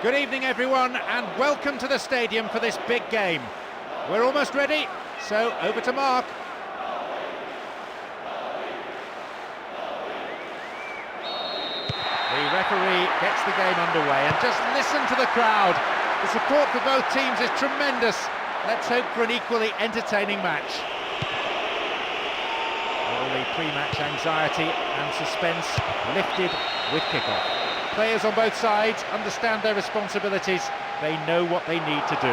Good evening everyone, and welcome to the stadium for this big game. We're almost ready, so over to Mark. The referee gets the game underway, and just listen to the crowd. The support for both teams is tremendous. Let's hope for an equally entertaining match. All the pre-match anxiety and suspense lifted with kickoff. Players on both sides understand their responsibilities. They know what they need to do.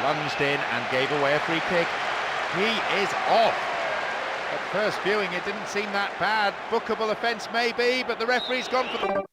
Lunged in and gave away a free kick. He is off. At first viewing, it didn't seem that bad. Bookable offence maybe, but the referee's gone for the...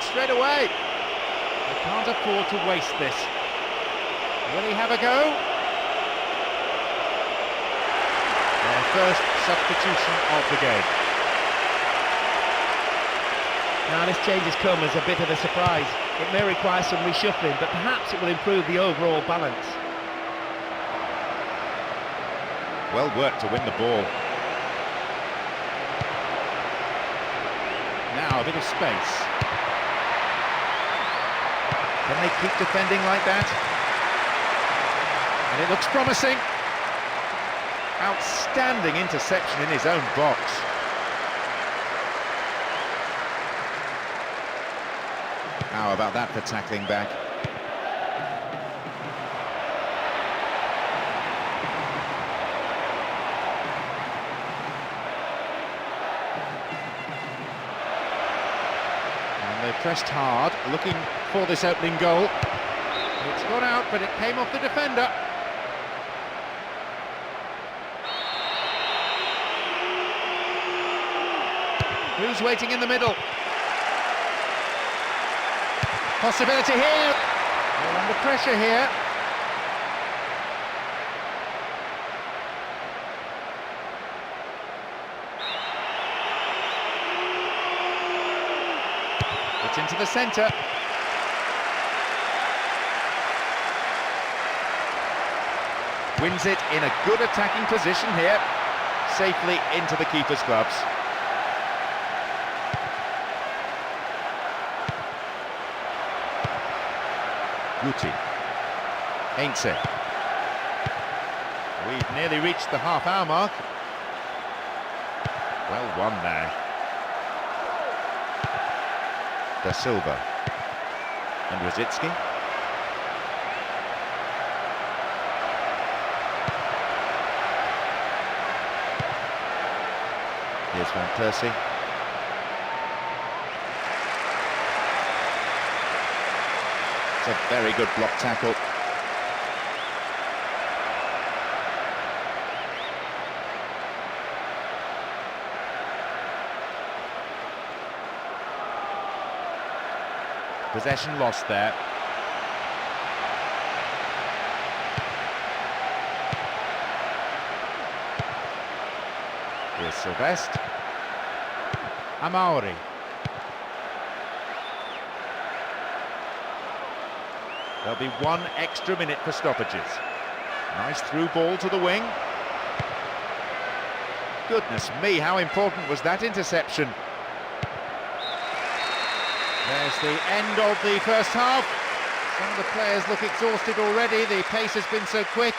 Straight away. They can't afford to waste this. Will he have a go? Their first substitution of the game. Now this change has come as a bit of a surprise. It may require some reshuffling, but perhaps it will improve the overall balance. Well worked to win the ball. Now a bit of space. Can they keep defending like that? And it looks promising. Outstanding interception in his own box. How about that for tackling back? They pressed hard, looking for this opening goal. It's gone out, but it came off the defender. Who's waiting in the middle? Possibility here. They're under pressure here. It's into the centre. Wins it in a good attacking position here. Safely into the keeper's gloves. Guti. Ainse. We've nearly reached the half-hour mark. Well won there. Da Silva and Rosicki. Here's Van Persie. It's a very good block tackle. Possession lost there. Here's Sylvestre. Amauri. There'll be 1 extra minute for stoppages. Nice through ball to the wing. Goodness me, how important was that interception? There's the end of the first half. Some of the players look exhausted already. The pace has been so quick.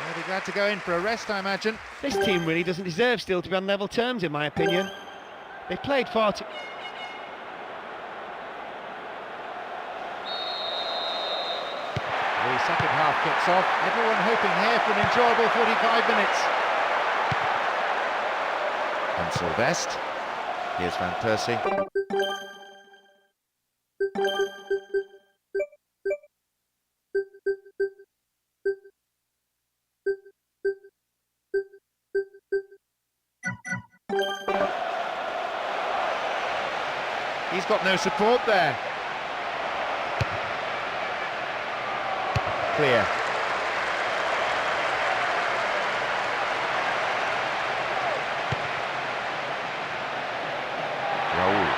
They'll be glad to go in for a rest, I imagine. This team really doesn't deserve still to be on level terms, in my opinion. They played far too... The second half kicks off. Everyone hoping here for an enjoyable 45 minutes. And Sylvestre. Here's Van Persie. He's got no support there. Clear. Raoul.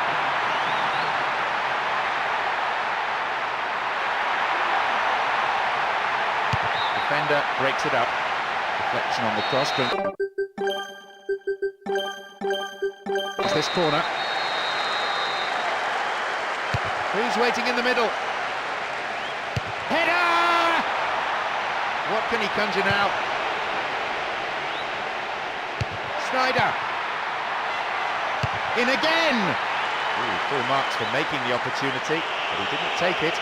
Defender breaks it up. Deflection on the cross. It's this corner. Who's waiting in the middle? Header! What can he conjure now? Sneijder. In again! Ooh, full marks for making the opportunity, but he didn't take it.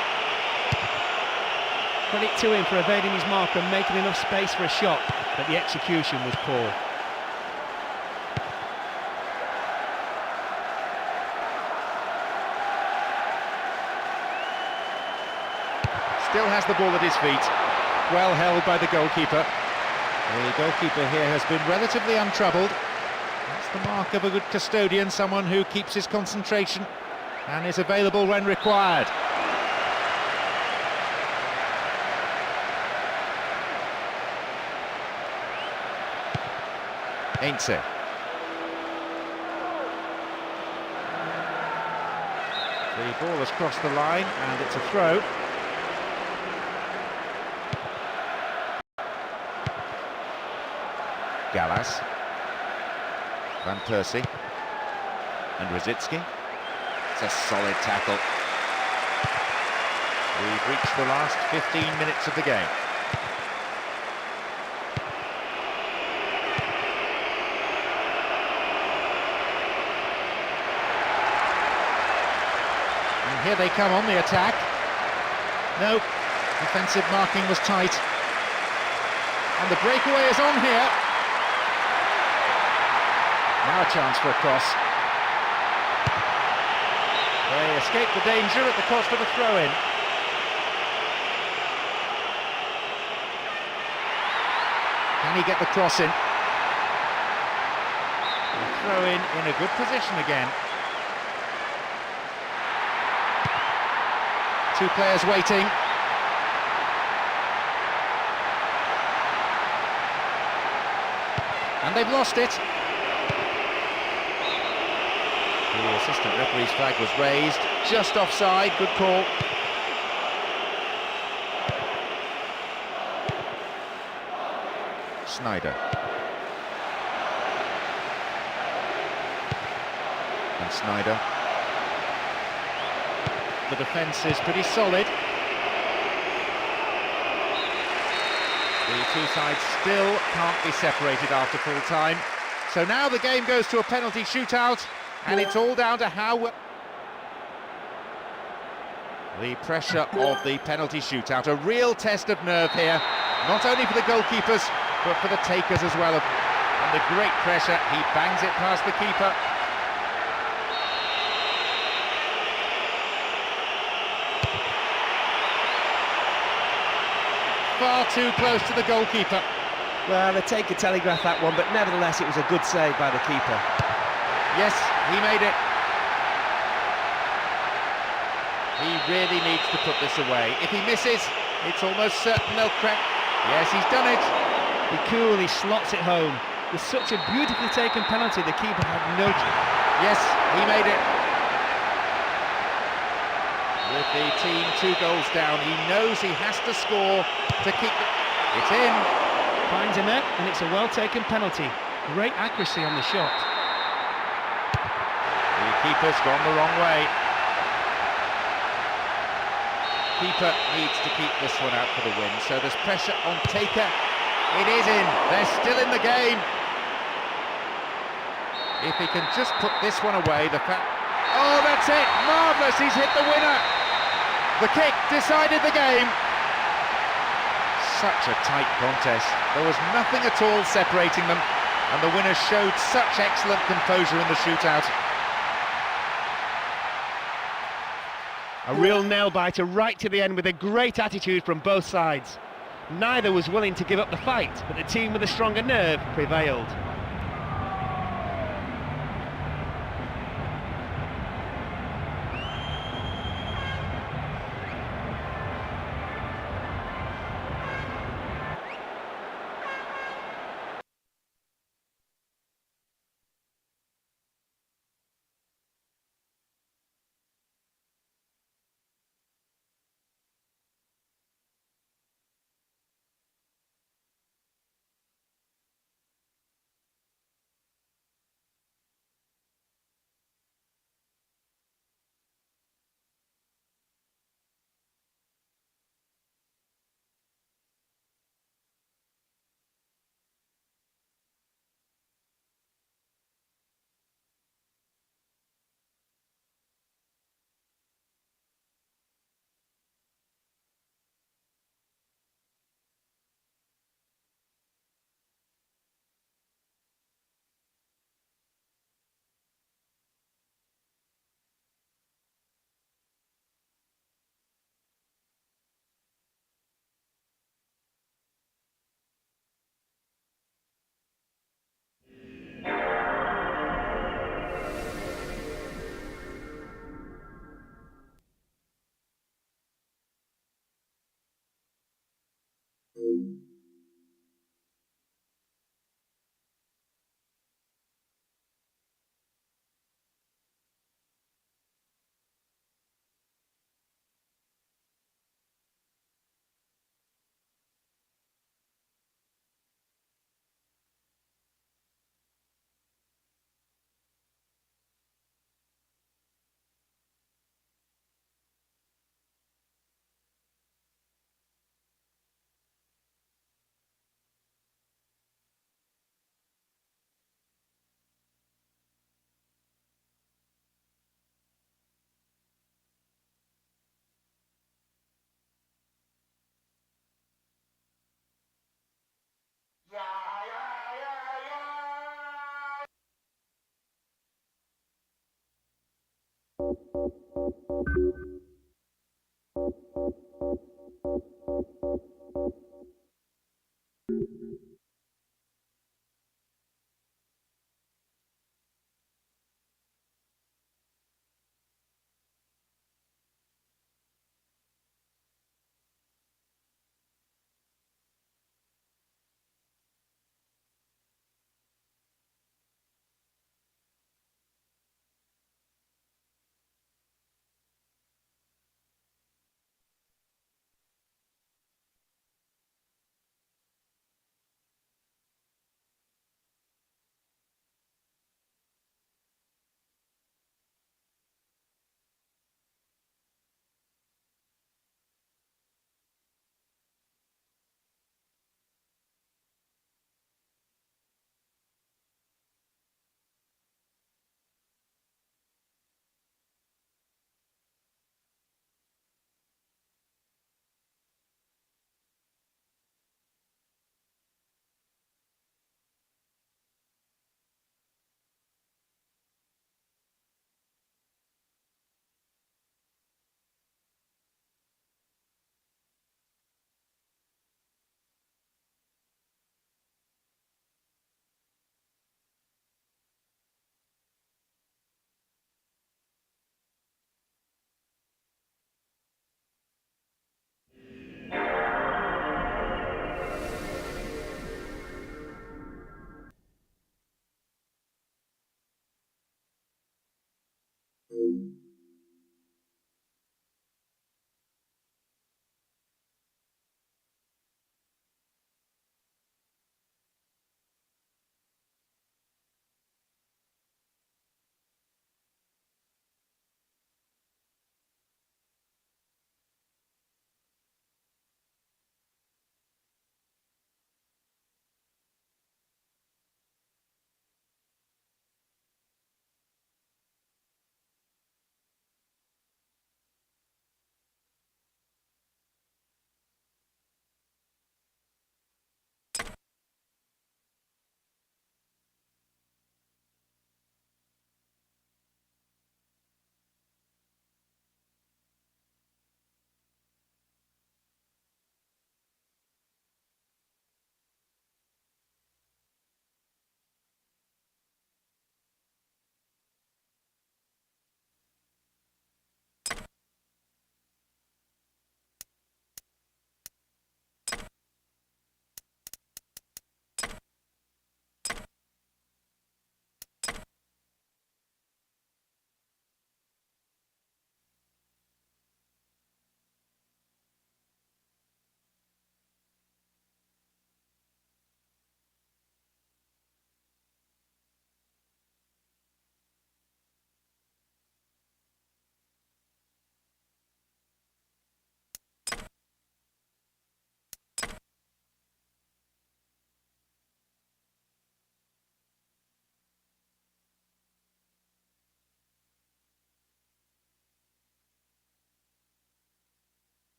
Credit to him for evading his mark and making enough space for a shot, but the execution was poor. Still has the ball at his feet. Well held by the goalkeeper. The goalkeeper here has been relatively untroubled. That's the mark of a good custodian, someone who keeps his concentration and is available when required. Heinze. The ball has crossed the line and it's a throw. Gallas, Van Persie, and Rosicky. It's a solid tackle. We've reached the last 15 minutes of the game. And here they come on the attack. No, defensive marking was tight. And the breakaway is on here. Now a chance for a cross. They escape the danger at the cost of a throw-in. Can he get the cross in? The throw-in a good position again. Two players waiting. And they've lost it. The assistant referee's flag was raised, just offside, good call. Sneijder. And Sneijder. The defence is pretty solid. The two sides still can't be separated after full time. So now the game goes to a penalty shootout. And it's all down to how... The pressure of the penalty shootout, a real test of nerve here, not only for the goalkeepers, but for the takers as well. Under great pressure, he bangs it past the keeper. Far too close to the goalkeeper. Well, the taker telegraphed that one, but nevertheless it was a good save by the keeper. Yes, he made it. He really needs to put this away. If he misses, it's almost certain they'll crack. Yes, he's done it. He coolly slots it home. With such a beautifully taken penalty, the keeper had no... Yes, he made it. With the team 2 goals down, he knows he has to score to keep it. It's in. Finds a net, and it's a well-taken penalty. Great accuracy on the shot. The keeper's gone the wrong way. Keeper needs to keep this one out for the win, so there's pressure on Taker. It is in. They're still in the game. If he can just put this one away, oh, that's it! Marvellous, he's hit the winner! The kick decided the game. Such a tight contest. There was nothing at all separating them, and the winner showed such excellent composure in the shootout. A real nail-biter right to the end with a great attitude from both sides. Neither was willing to give up the fight, but the team with a stronger nerve prevailed.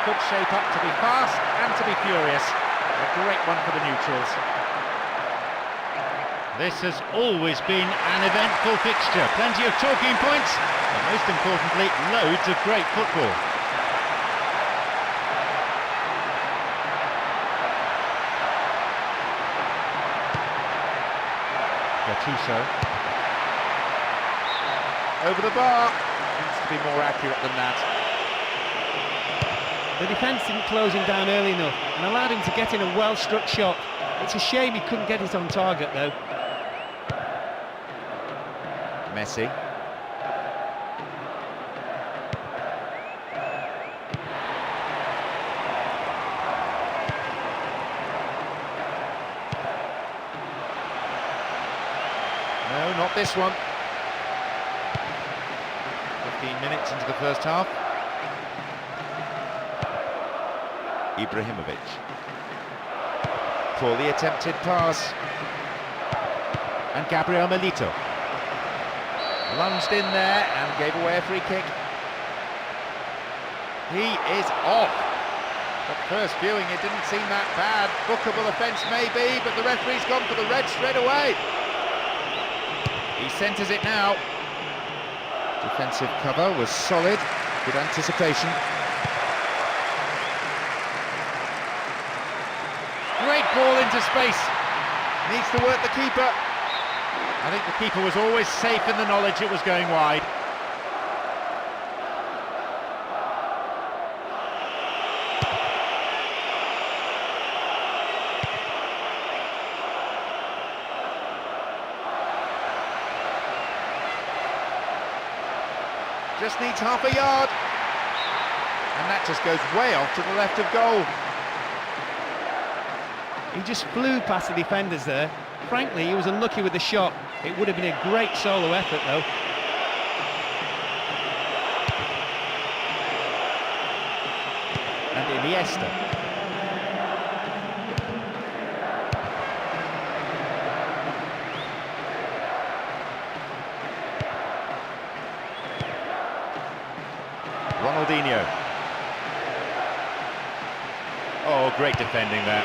could shape up to be fast and to be furious. A great one for the neutrals. This has always been an eventful fixture. Plenty of talking points, and most importantly, loads of great football. Gattuso. Over the bar. Needs to be more accurate than that. The defence didn't close him down early enough and allowed him to get in a well-struck shot. It's a shame he couldn't get it on target, though. Messi. No, not this one. 15 minutes into the first half. Ibrahimovic. Poorly attempted pass. And Gabriel Milito. Lunged in there and gave away a free kick. He is off. At first viewing it didn't seem that bad. Bookable offence maybe, but the referee's gone for the red straight away. He centres it now. Defensive cover was solid, good anticipation. Great ball into space. Needs to work the keeper. I think the keeper was always safe in the knowledge it was going wide. Just needs half a yard. And that just goes way off to the left of goal. He just flew past the defenders there. Frankly, he was unlucky with the shot. It would have been a great solo effort, though. And Iniesta. Ronaldinho. Oh, great defending there.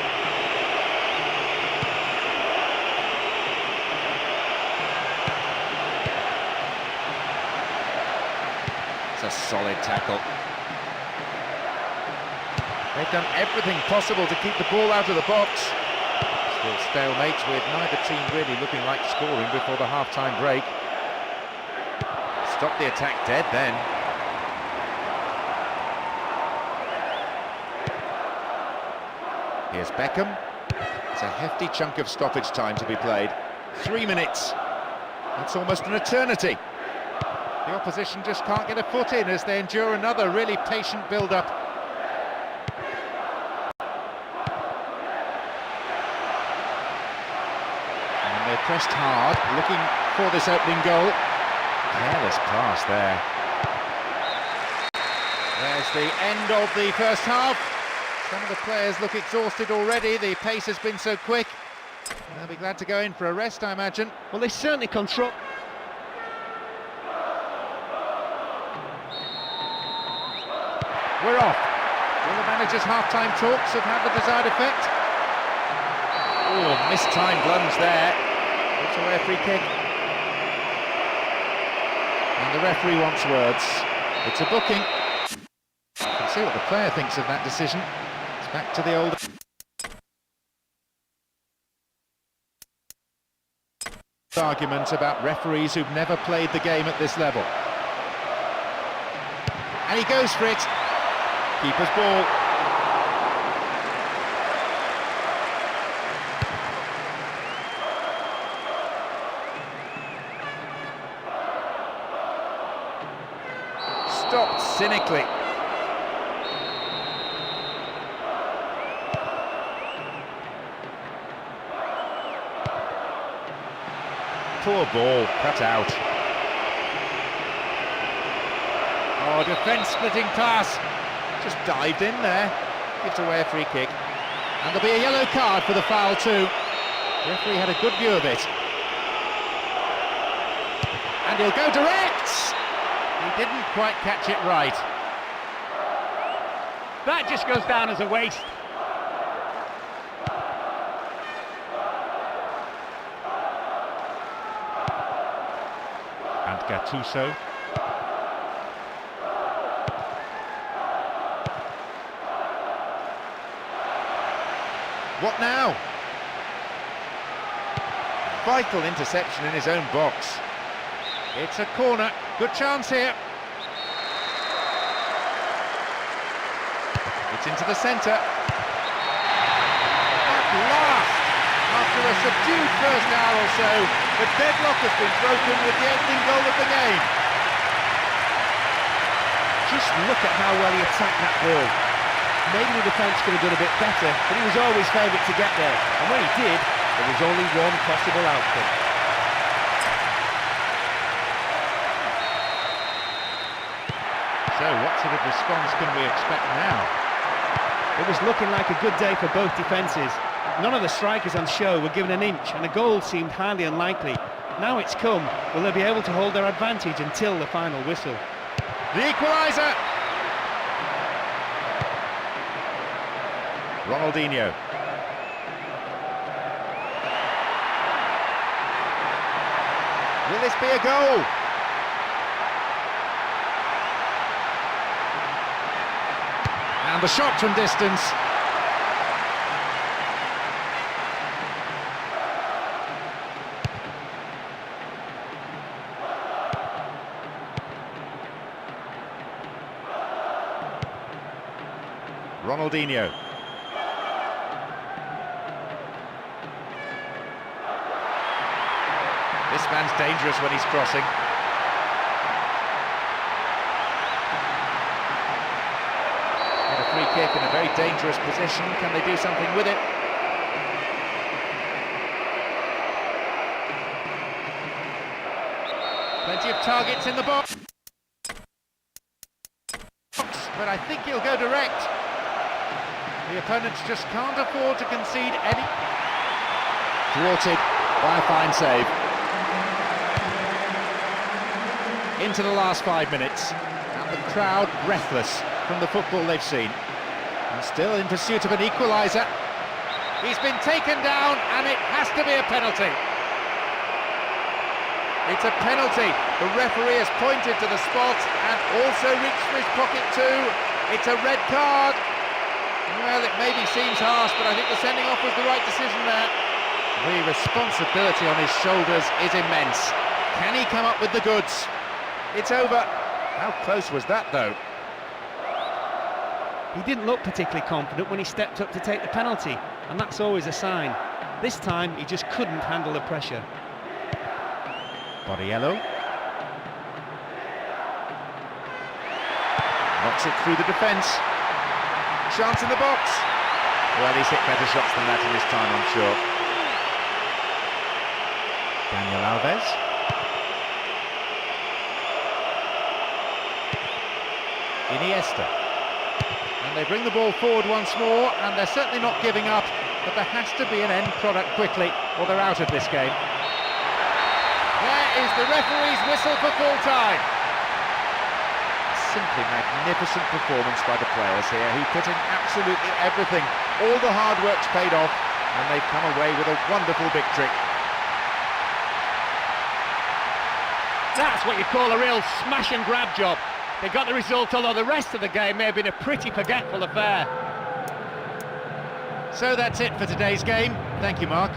A solid tackle. They've done everything possible to keep the ball out of the box. Still stalemate with neither team really looking like scoring before the half-time break. Stop the attack dead then. Here's Beckham. It's a hefty chunk of stoppage time to be played. 3 minutes. That's almost an eternity. The opposition just can't get a foot in as they endure another really patient build-up. And they're pressed hard, looking for this opening goal. Careless pass there. There's the end of the first half. Some of the players look exhausted already. The pace has been so quick. They'll be glad to go in for a rest, I imagine. Well, they certainly control... We're off. Will the manager's half-time talks have had the desired effect? Oh, mistimed lunge there. It's away a free kick. And the referee wants words. It's a booking. You can see what the player thinks of that decision. It's back to the old... argument about referees who've never played the game at this level. And he goes for it. Keeper's ball. Stopped cynically. Poor ball, cut out. Oh, defence-splitting pass. Just dived in there, gives away a free kick. And there'll be a yellow card for the foul too. The referee had a good view of it. And he'll go direct! He didn't quite catch it right. That just goes down as a waste. And Gattuso. What now? Vital interception in his own box. It's a corner. Good chance here. It's into the centre. At last, after a subdued first hour or so, the deadlock has been broken with the opening goal of the game. Just look at how well he attacked that ball. Maybe the defence could have done a bit better, but he was always favourite to get there. And when he did, there was only one possible outcome. So what sort of response can we expect now? It was looking like a good day for both defences. None of the strikers on show were given an inch, and a goal seemed highly unlikely. Now it's come. Will they be able to hold their advantage until the final whistle? The equaliser! Ronaldinho. Will this be a goal? And the shot from distance. Ronaldinho. This man's dangerous when he's crossing. Get a free kick in a very dangerous position. Can they do something with it? Plenty of targets in the box. But I think he'll go direct. The opponents just can't afford to concede any. Thwarted by a fine save. Into the last 5 minutes, and the crowd breathless from the football they've seen. And still in pursuit of an equaliser. He's been taken down, and it has to be a penalty. It's a penalty. The referee has pointed to the spot and also reached for his pocket too. It's a red card. Well, it maybe seems harsh, but I think the sending off was the right decision there. The responsibility on his shoulders is immense. Can he come up with the goods? It's over. How close was that, though? He didn't look particularly confident when he stepped up to take the penalty, and that's always a sign. This time, he just couldn't handle the pressure. Borriello. Knocks it through the defence. Chance in the box. Well, he's hit better shots than that in his time, I'm sure. Daniel Alves. Iniesta. And they bring the ball forward once more, and they're certainly not giving up, but there has to be an end product quickly, or they're out of this game. There is the referee's whistle for full time. Simply magnificent performance by the players here, who put in absolutely everything. All the hard work's paid off, and they've come away with a wonderful victory. That's what you call a real smash and grab job. They got the result, although the rest of the game may have been a pretty forgetful affair. So that's it for today's game. Thank you, Mark.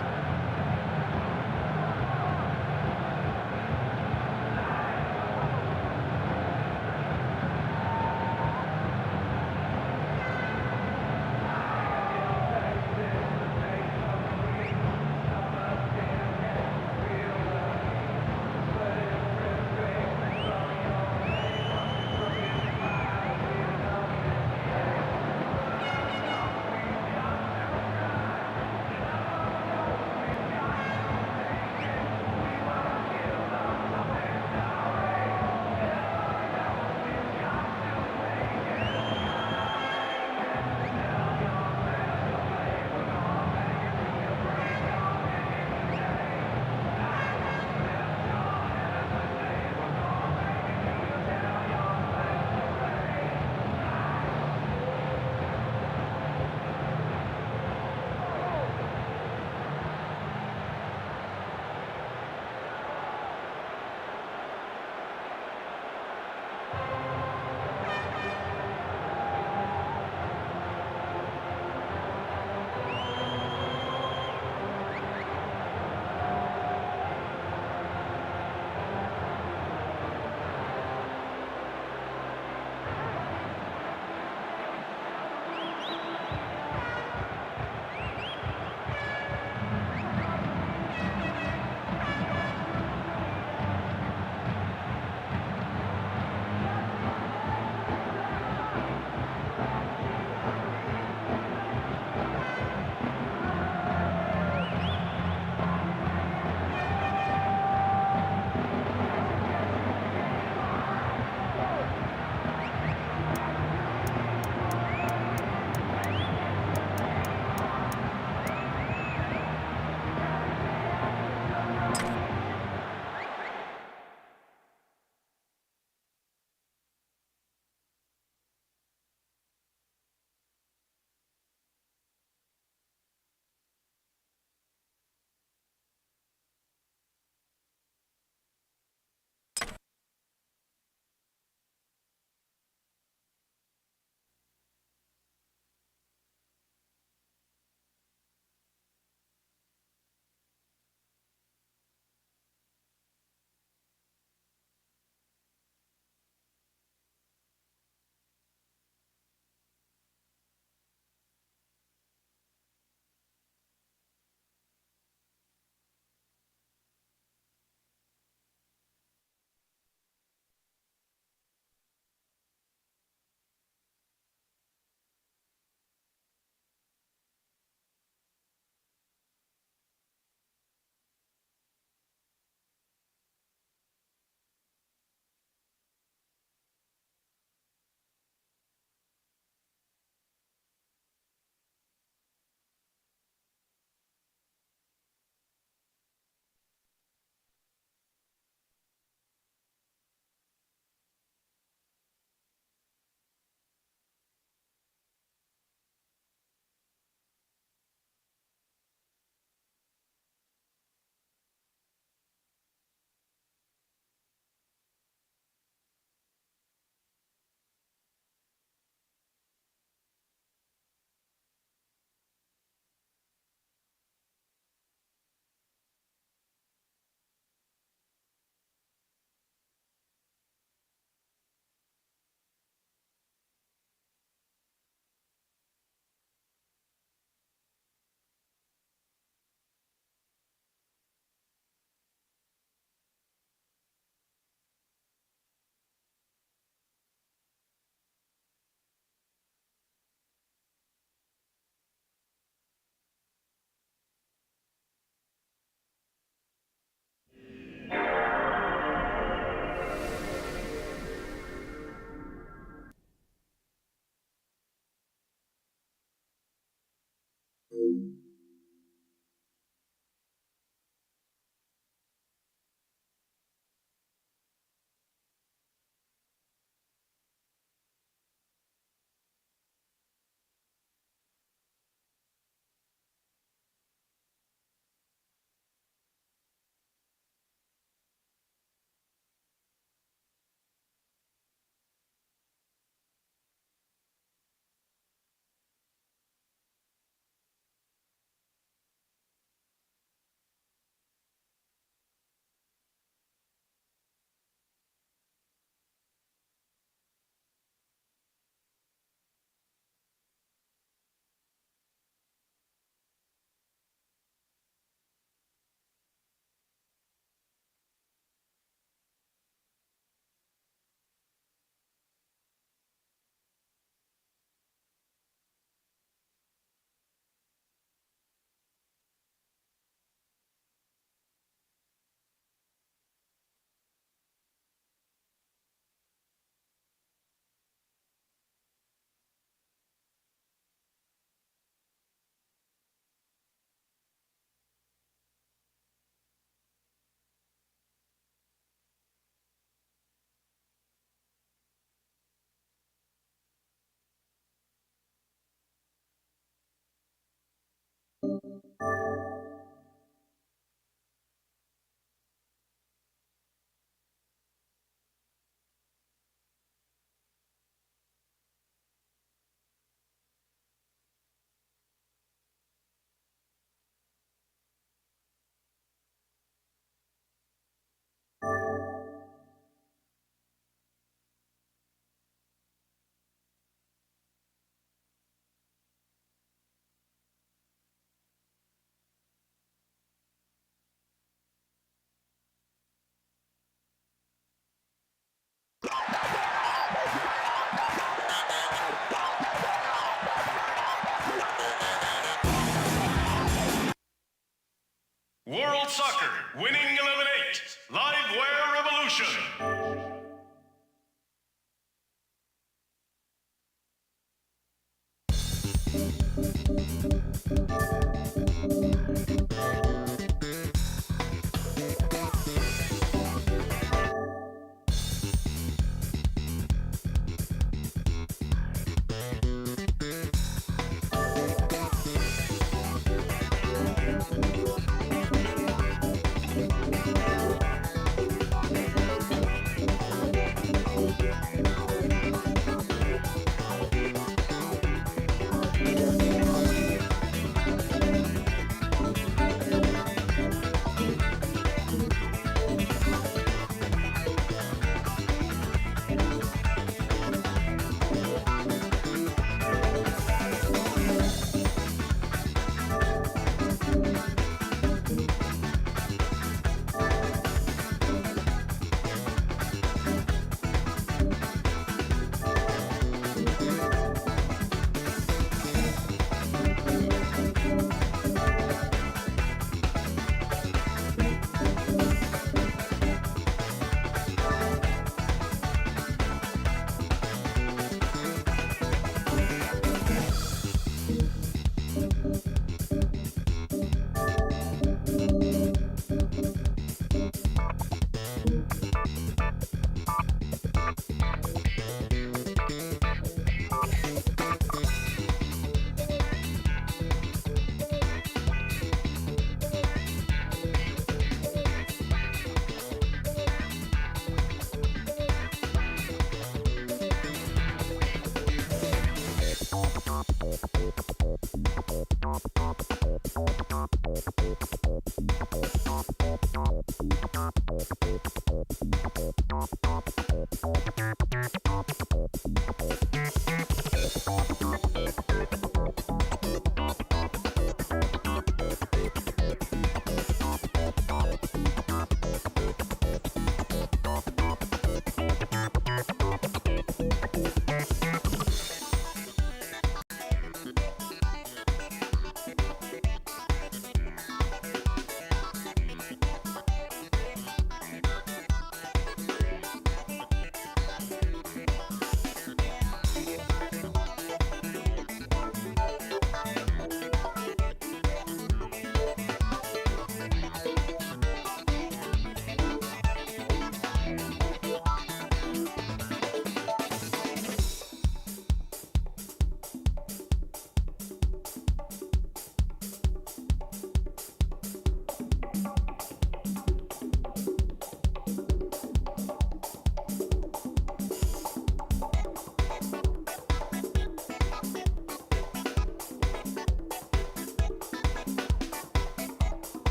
World Soccer, winning 11-8, Liveware Revolution.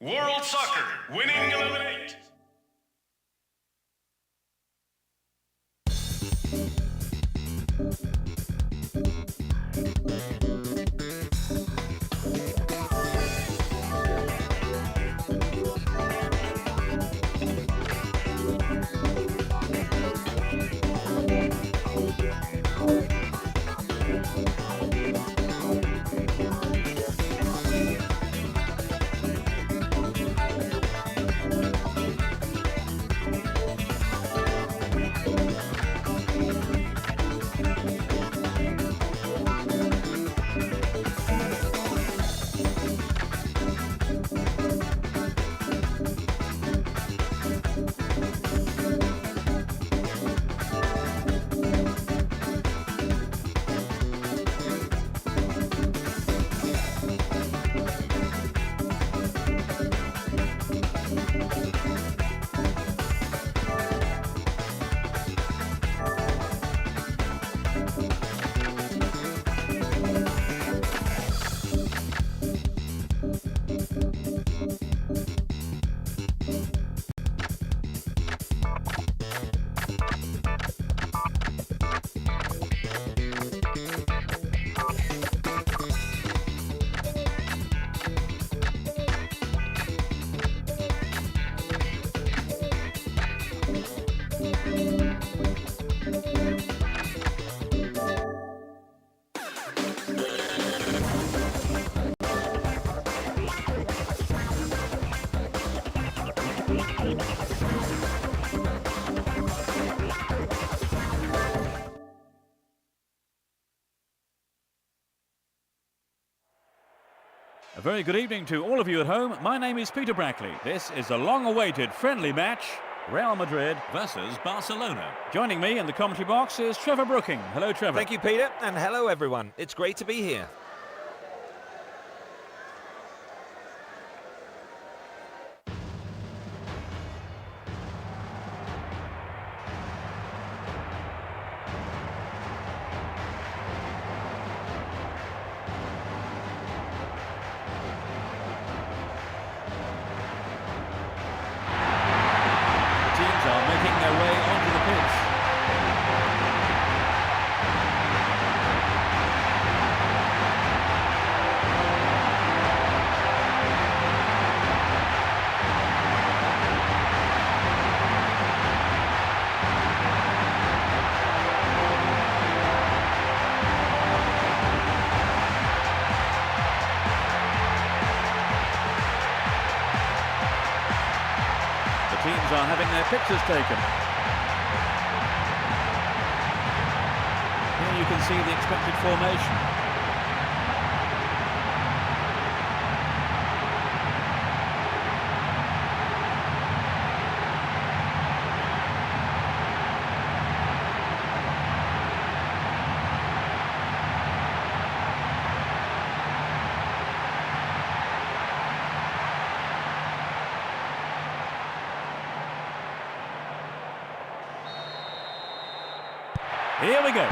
World Soccer, winning 11-8. A very good evening to all of you at home. My name is Peter Brackley. This is a long-awaited friendly match, Real Madrid versus Barcelona. Joining me in the commentary box is Trevor Brooking. Hello, Trevor. Thank you, Peter, and hello, everyone. It's great to be here. Making their way onto the pitch. The teams are having their pictures taken. Here you can see the expected formation. Here we go.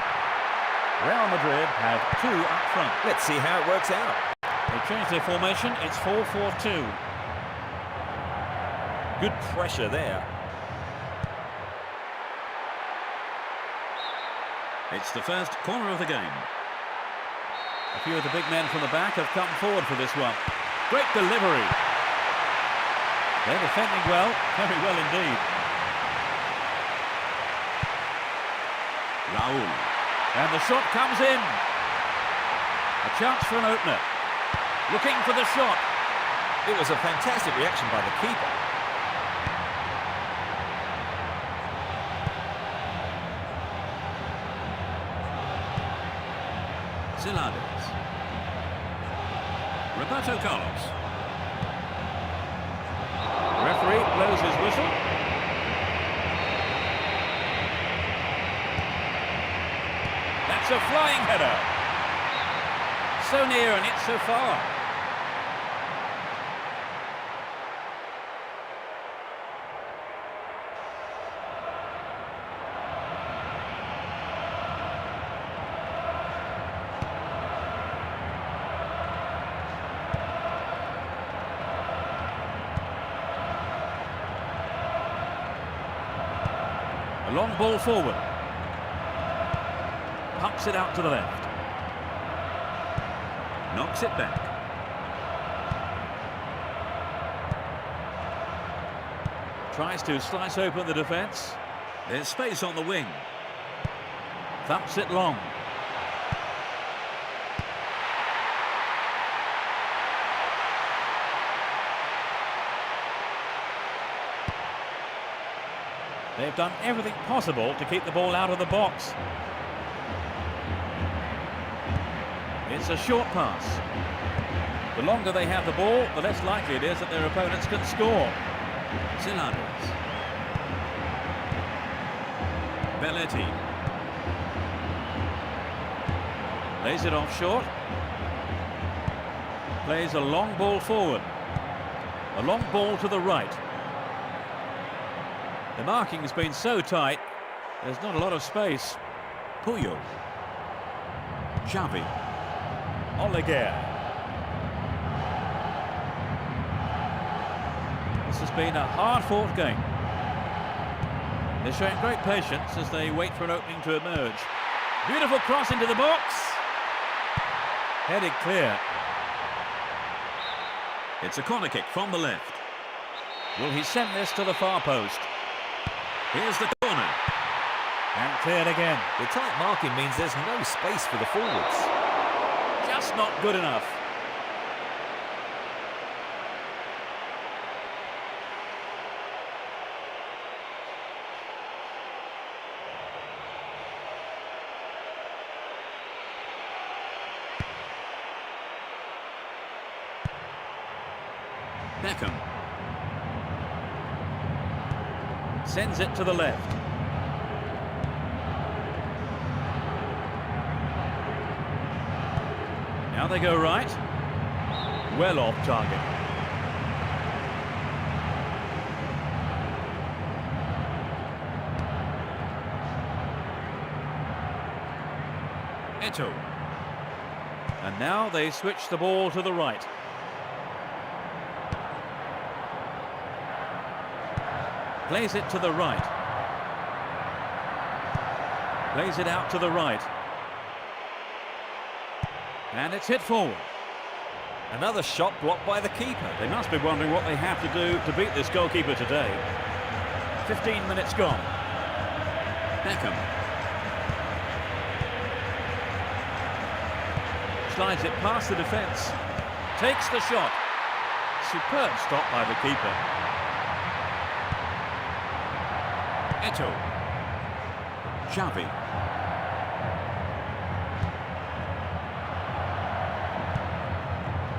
Real Madrid have two up front. Let's see how it works out. They changed their formation. It's 4-4-2. Good pressure there. It's the first corner of the game. A few of the big men from the back have come forward for this one. Great delivery. They're defending well, very well indeed. Raul. And the shot comes in. A chance for an opener. Looking for the shot. It was a fantastic reaction by the keeper. Zilades. Roberto Carlos. Referee blows his whistle. That's a flying header. So near and it's so far. long ball forward. Pumps it out to the left. Knocks it back. Tries to slice open the defence. There's space on the wing. Thumps it long. They've done everything possible to keep the ball out of the box. It's a short pass. The longer they have the ball, the less likely it is that their opponents can score. Zilanes. Belletti. Lays it off short. Plays a long ball forward. A long ball to the right. The marking has been so tight, there's not a lot of space. Puyol. Xavi. Oleguer. This has been a hard-fought game. They're showing great patience as they wait for an opening to emerge. Beautiful cross into the box. Headed clear. It's a corner kick from the left. Will he send this to the far post? Here's the corner. And cleared again. The tight marking means there's no space for the forwards. Just not good enough. Beckham. Sends it to the left. Now they go right. Well off target. Eto'o. And now they switch the ball to the right. Plays it to the right. Plays it out to the right. And it's hit forward. Another shot blocked by the keeper. They must be wondering what they have to do to beat this goalkeeper today. 15 minutes gone. Beckham. Slides it past the defence. Takes the shot. Superb stop by the keeper. Eto'o. Xavi.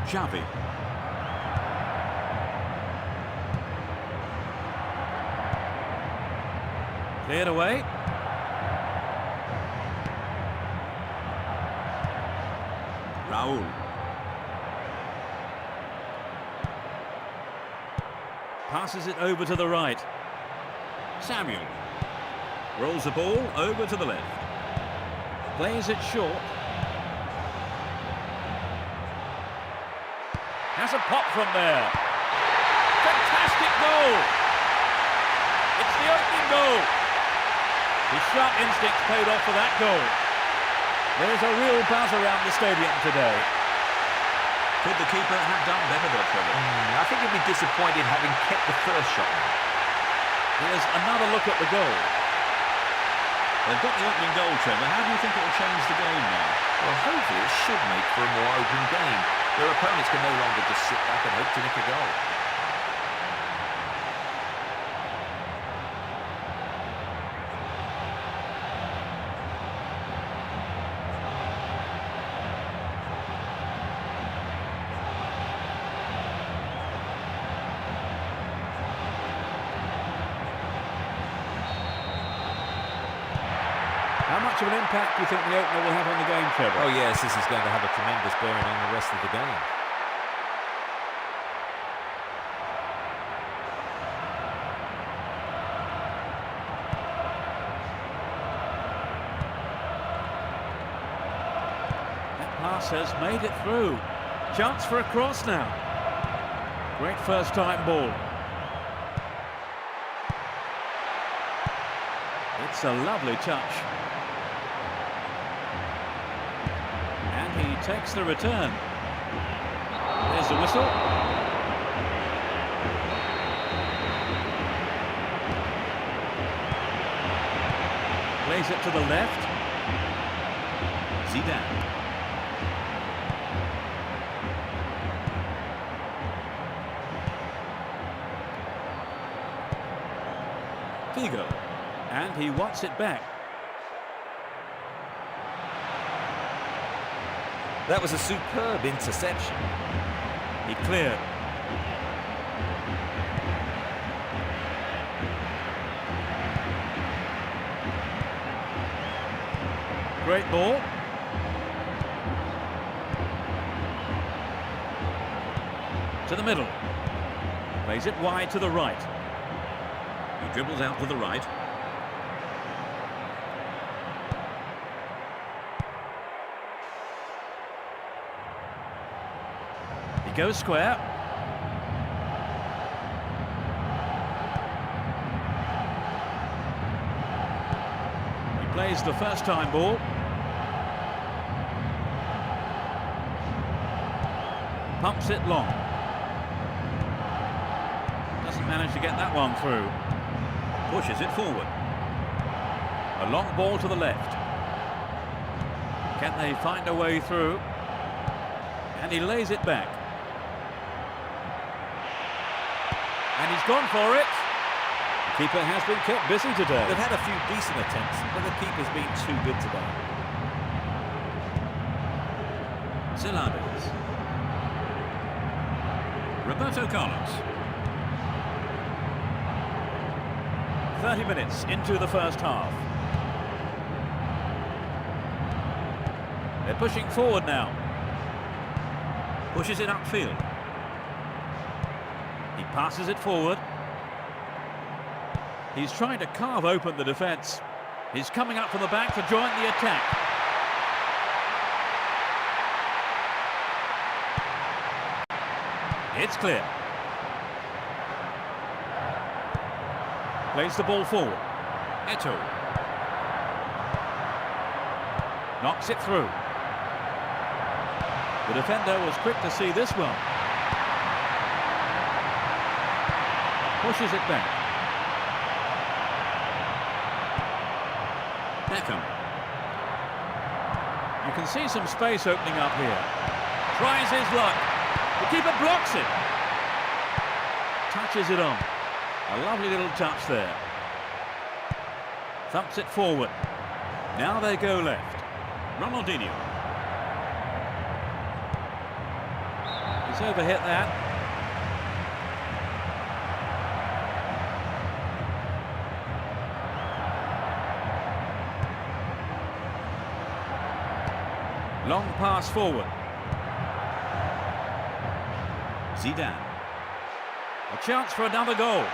Xavi. Cleared away. Raul. Passes it over to the right. Samuel. Rolls the ball over to the left. Plays it short. Has a pop from there. Fantastic goal! It's the opening goal. His sharp instincts paid off for that goal. There's a real buzz around the stadium today. Could the keeper have done better there, Trevor? I think he'd be disappointed having kept the first shot. Here's another look at the goal. They've got the opening goal, Trevor. How do you think it will change the game now? Well, hopefully it should make for a more open game. Their opponents can no longer just sit back and hope to nick a goal. How much of an impact do you think the opener will have on the game, Trevor? Oh yes, this is going to have a tremendous bearing on the rest of the game. That pass has made it through. Chance for a cross now. Great first time ball. It's That's a lovely touch. And he takes the return. There's the whistle. Plays it to the left. Zidane. Figo. And he wants it back. That was a superb interception. He cleared. Great ball. To the middle. Plays it wide to the right. He dribbles out to the right. He goes square. He plays the first time ball. Pumps it long. Doesn't manage to get that one through. Pushes it forward. A long ball to the left. Can they find a way through? And he lays it back. And he's gone for it. The keeper has been kept busy today. They've had a few decent attempts, but the keeper's been too good today. Celades. Roberto Carlos. 30 minutes into the first half. They're pushing forward now. Pushes it upfield. He passes it forward. He's trying to carve open the defence. He's coming up from the back to join the attack. It's clear. Plays the ball forward. Eto'o. Knocks it through. The defender was quick to see this one. Pushes it back. Beckham. You can see some space opening up here. Tries his luck. The keeper blocks it. Touches it on. A lovely little touch there. Thumps it forward. Now they go left. Ronaldinho. He's overhit that. Long pass forward. Zidane. A chance for another goal.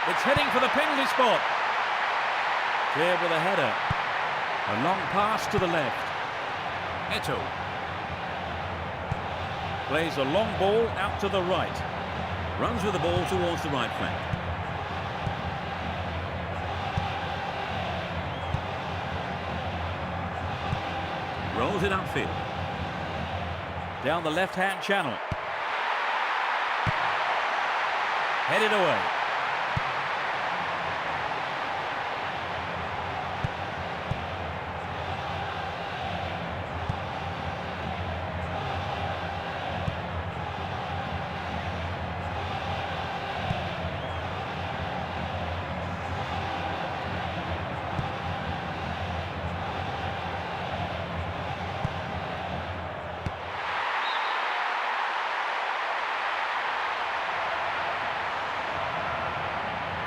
It's heading for the penalty spot. Clear with a header. A long pass to the left. Eto'o. Plays a long ball out to the right. Runs with the ball towards the right flank. Rolls it upfield. Down the left-hand channel. Headed away.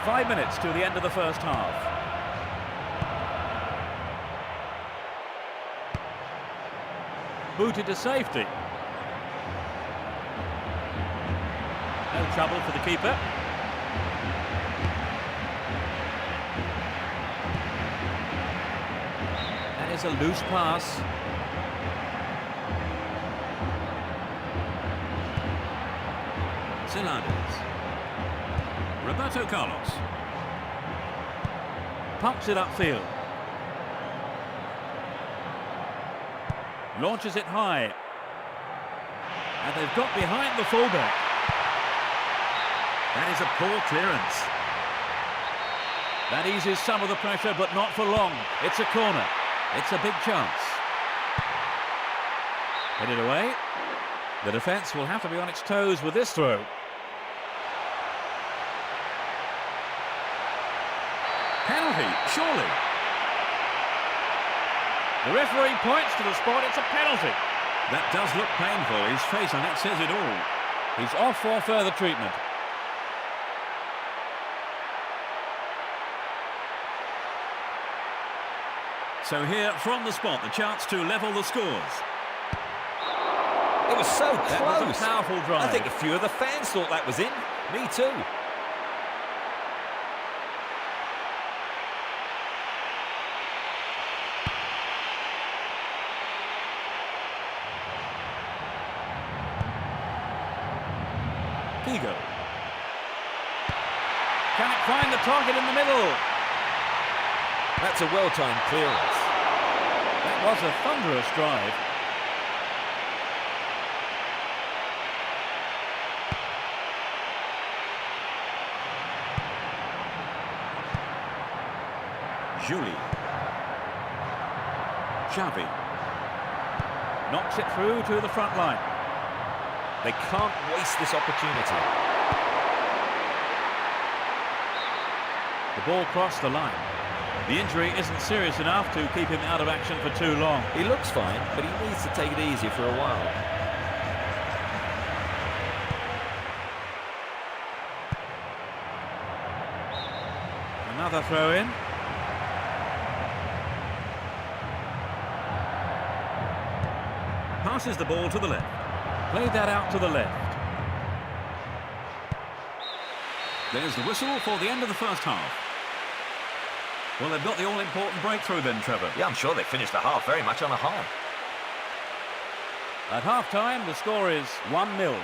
Five minutes to the end of the first half. Booted to safety. No trouble for the keeper. That is a loose pass. Celades. Roberto Carlos. Pumps it upfield. Launches it high. And they've got behind the fullback. That is a poor clearance. That eases some of the pressure, but not for long. It's a corner. It's a big chance. Headed away. The defence will have to be on its toes with this throw. Penalty, surely. The referee points to the spot. It's a penalty. That does look painful. His face on it says it all. He's off for further treatment. So here, from the spot, the chance to level the scores. It was so close. That was a powerful drive. I think a few of the fans thought that was in. Me too. Figo. Can it find the target in the middle? That's a well-timed clearance. That was a thunderous drive. Julie. Xavi. Knocks it through to the front line. They can't waste this opportunity. The ball crossed the line. The injury isn't serious enough to keep him out of action for too long. He looks fine, but he needs to take it easy for a while. Another throw in. Passes the ball to the left. Played that out to the left. There's the whistle for the end of the first half. Well, they've got the all-important breakthrough then, Trevor. Yeah, I'm sure they finished the half very much on a high. At half-time, the score is 1-0.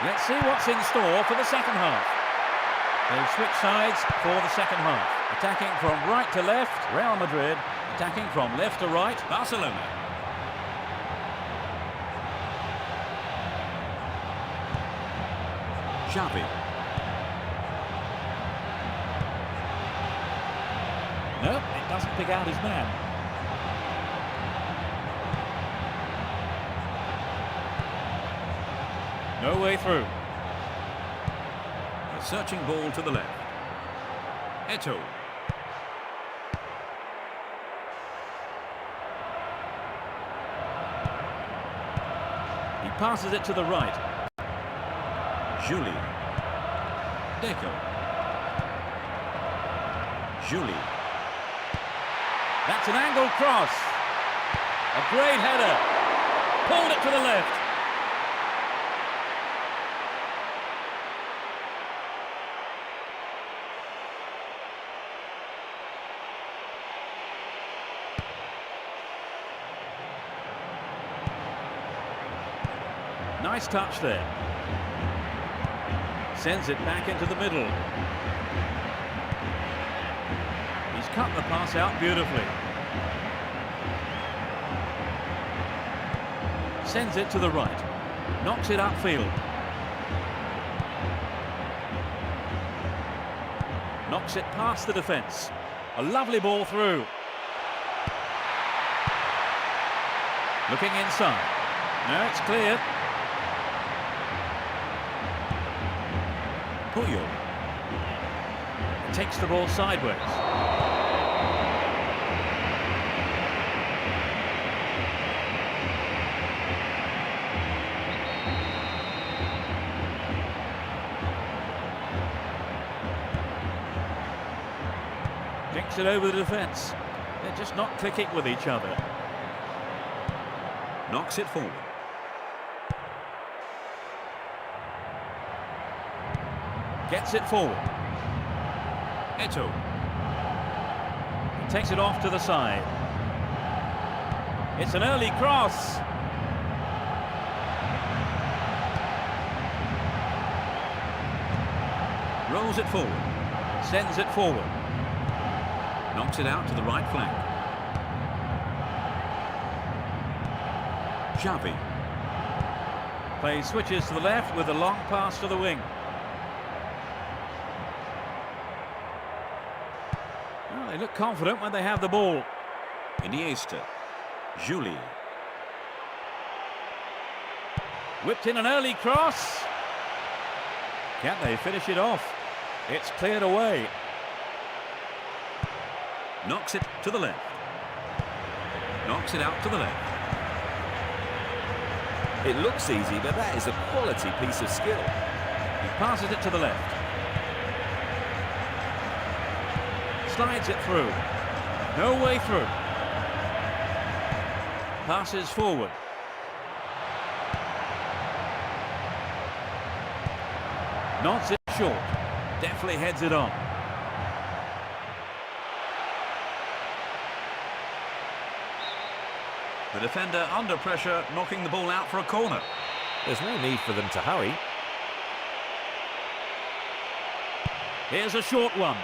Let's see what's in store for the second half. They've switched sides for the second half. Attacking from right to left, Real Madrid. Attacking from left to right, Barcelona. Xavi. Nope, it doesn't pick out his man. No way through. A searching ball to the left. Eto'o. He passes it to the right. Juli. Deco. Juli. That's an angled cross. A great header. Pulled it to the left. Nice touch there. Sends it back into the middle. He's cut the pass out beautifully. Sends it to the right. Knocks it upfield. Knocks it past the defence. A lovely ball through. Looking inside. No, it's clear. Puyol. Takes the ball sideways. Kicks it over the defence. They're just not clicking with each other. Knocks it forward. Gets it forward. Eto'o. He takes it off to the side. It's an early cross. Rolls it forward. Sends it forward. Knocks it out to the right flank. Xavi. Play switches to the left with a long pass to the wing. Well, they look confident when they have the ball. Iniesta. Juli. Whipped in an early cross. Can they finish it off? It's cleared away. Knocks it to the left. Knocks it out to the left. It looks easy, but that is a quality piece of skill. He passes it to the left. Slides it through. No way through. Passes forward. Nods it short. Definitely heads it on. The defender under pressure, knocking the ball out for a corner. There's no need for them to hurry. Here's a short one.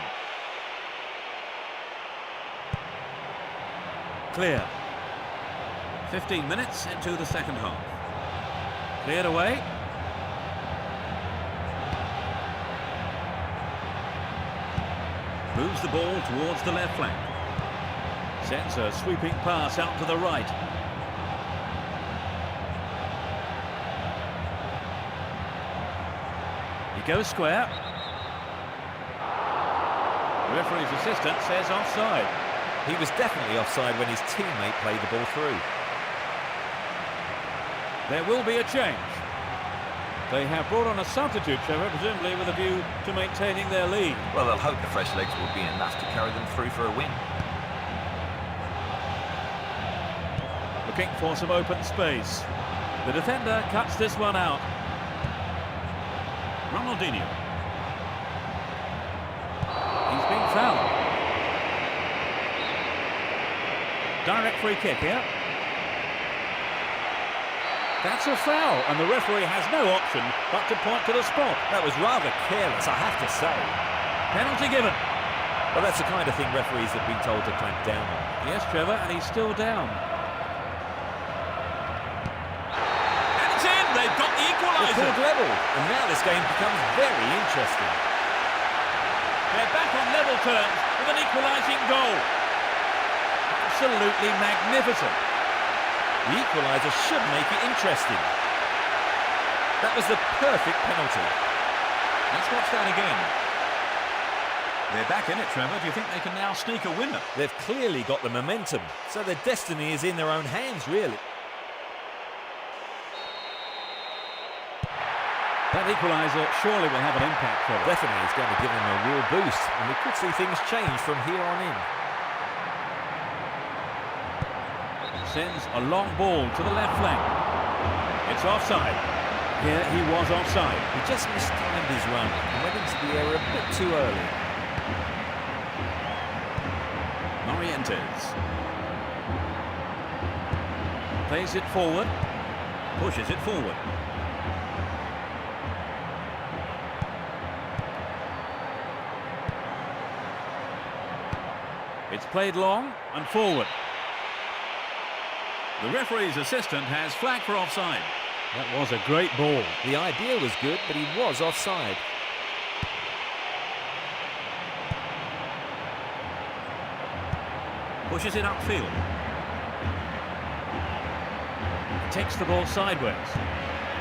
Clear. 15 minutes into the second half. Cleared away. Moves the ball towards the left flank. Sends a sweeping pass out to the right. He goes square. The referee's assistant says offside. He was definitely offside when his teammate played the ball through. There will be a change. They have brought on a substitute, Trevor, presumably with a view to maintaining their lead. Well, they'll hope the fresh legs will be enough to carry them through for a win. Looking for some open space. The defender cuts this one out. Ronaldinho. He's been fouled. Direct free kick here. That's a foul, and the referee has no option but to point to the spot. That was rather careless, I have to say. Penalty given. Well, that's the kind of thing referees have been told to clamp down on. Yes, Trevor, and he's still down. And it's in. They've got the The equaliser. field level, and now this game becomes very interesting. They're back on level terms with an equalising goal. Absolutely magnificent. The equaliser should make it interesting. That was the perfect penalty. Let's watch that again. They're back in it, Trevor. Do you think they can now sneak a winner? They've clearly got the momentum, so their destiny is in their own hands, really. That equaliser surely will have an impact, Trevor. Definitely, it's going to give them a real boost, and we could see things change from here on in. Sends a long ball to the left flank. It's offside. Here he was offside. He just mistimed his run and went into the area a bit too early. Morientes. Plays it forward. Pushes it forward. It's played long and forward. The referee's assistant has flagged for offside. That was a great ball. The idea was good, but he was offside. Pushes it upfield. Takes the ball sideways.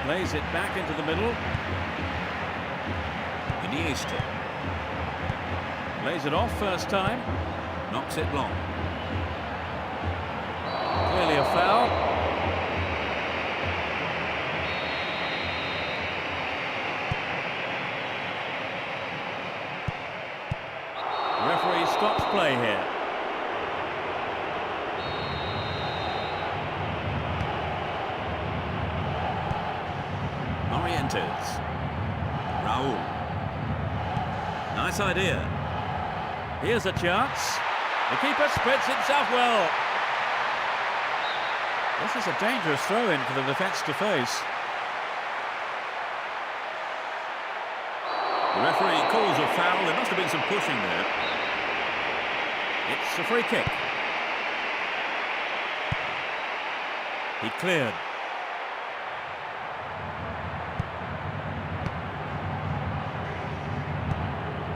Plays it back into the middle. Iniesta. Lays it off first time. Knocks it long. Clearly a foul. The referee stops play here. Morientes. Raul. Nice idea. Here's a chance. The keeper spreads himself well. This is a dangerous throw-in for the defence to face. The referee calls a foul. There must have been some pushing there. It's a free kick. He cleared.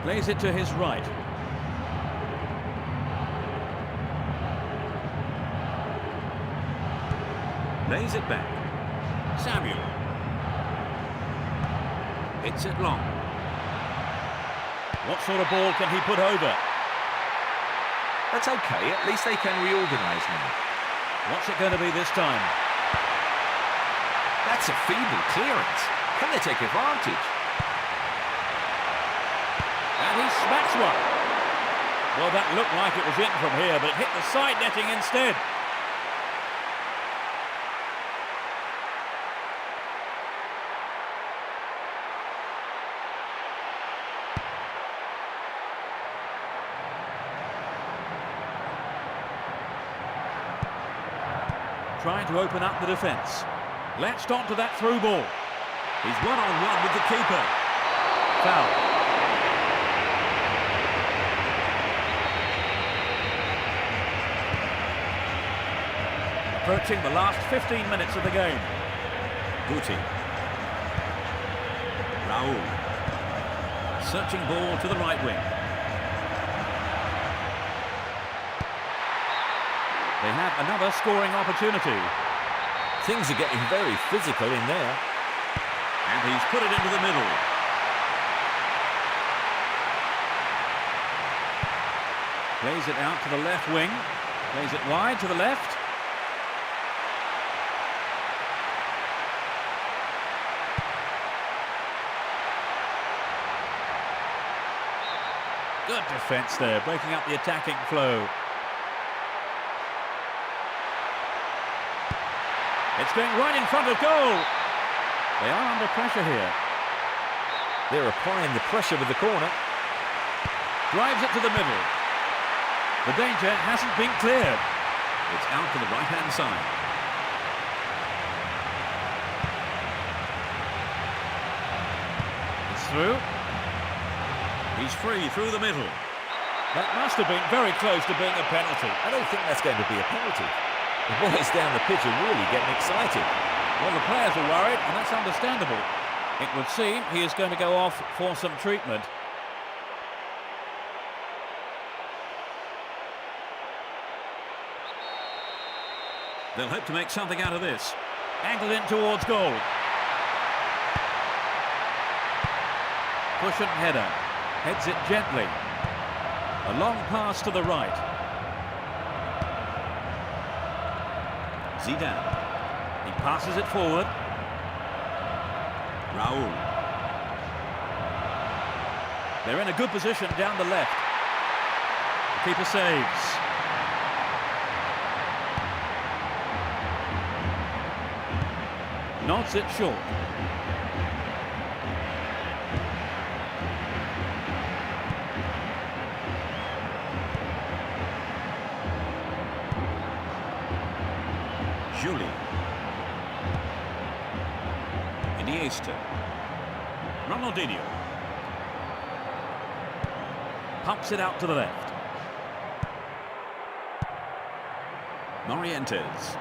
Plays it to his right. Lays it back. Samuel. Hits it long. What sort of ball can he put over? That's okay, at least they can reorganise now. What's it going to be this time? That's a feeble clearance. Can they take advantage? And he smacks one. Well, that looked like it was in from here, but it hit the side netting instead. Trying to open up the defence. Latched onto that through ball. He's one-on-one with the keeper. Foul. Approaching the last 15 minutes of the game. Guti. Raul. Searching ball to the right wing. They have another scoring opportunity. Things are getting very physical in there. And he's put it into the middle. Plays it out to the left wing. Plays it wide to the left. Good defence there, breaking up the attacking flow. It's going right in front of goal. They are under pressure here. They're applying the pressure with the corner. Drives it to the middle. The danger hasn't been cleared. It's out to the right-hand side. through. He's free through the middle. That must have been very close to being a penalty. I don't think that's going to be a penalty. The boys down the pitch are really getting excited. Well, the players are worried, and that's understandable. It would seem he is going to go off for some treatment. They'll hope to make something out of this. Angled in towards goal. Cushion header. Heads it gently. A long pass to the right. Zidane. He passes it forward. Raul. They're in a good position down the left. The keeper saves. Nods it short. Julie. Iniesta. Ronaldinho. Pumps it out to the left. Morientes.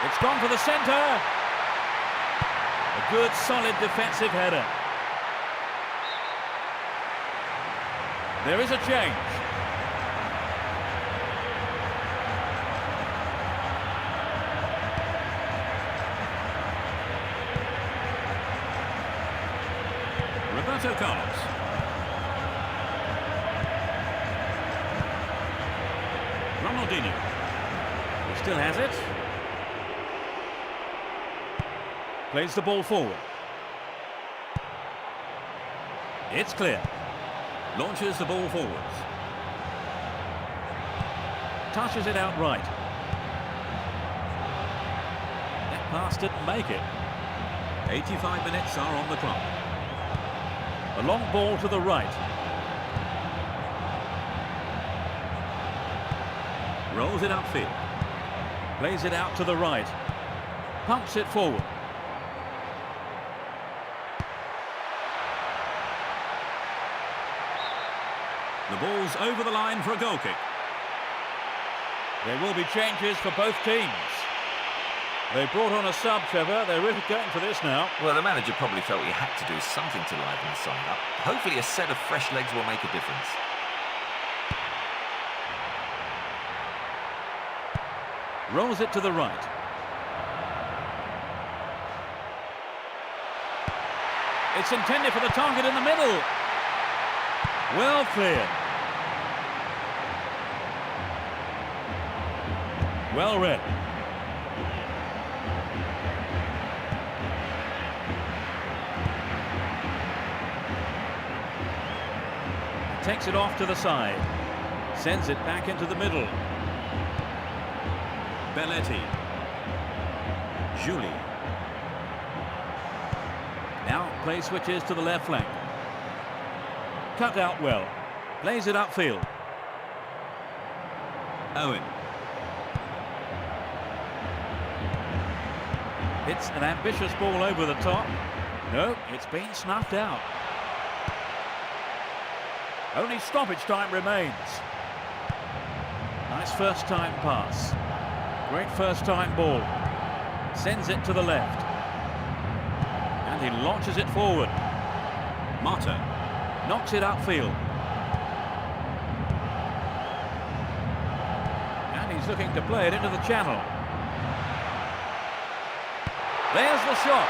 It's gone for the centre. A good, solid defensive header. There is a change. Roberto Carlos. Ronaldinho. He still has it. Plays the ball forward. It's clear. Launches the ball forwards. Touches it out right. That pass didn't make it. 85 minutes are on the clock. A long ball to the right. Rolls it upfield. Plays it out to the right. Pumps it forward. The ball's over the line for a goal kick. There will be changes for both teams. They brought on a sub, Trevor. They're really going for this now. Well, the manager probably felt he had to do something to liven the side up. Hopefully a set of fresh legs will make a difference. Rolls it to the right. It's intended for the target in the middle. Well cleared. Well read. Takes it off to the side. Sends it back into the middle. Belletti. Julie. Now play switches to the left flank. Cut out well. Plays it upfield. Owen. It's an ambitious ball over the top. No, it's been snuffed out. Only stoppage time remains. Nice first time pass. Great first time ball. Sends it to the left. And he launches it forward. Mata. Knocks it upfield. And he's looking to play it into the channel. There's the shot.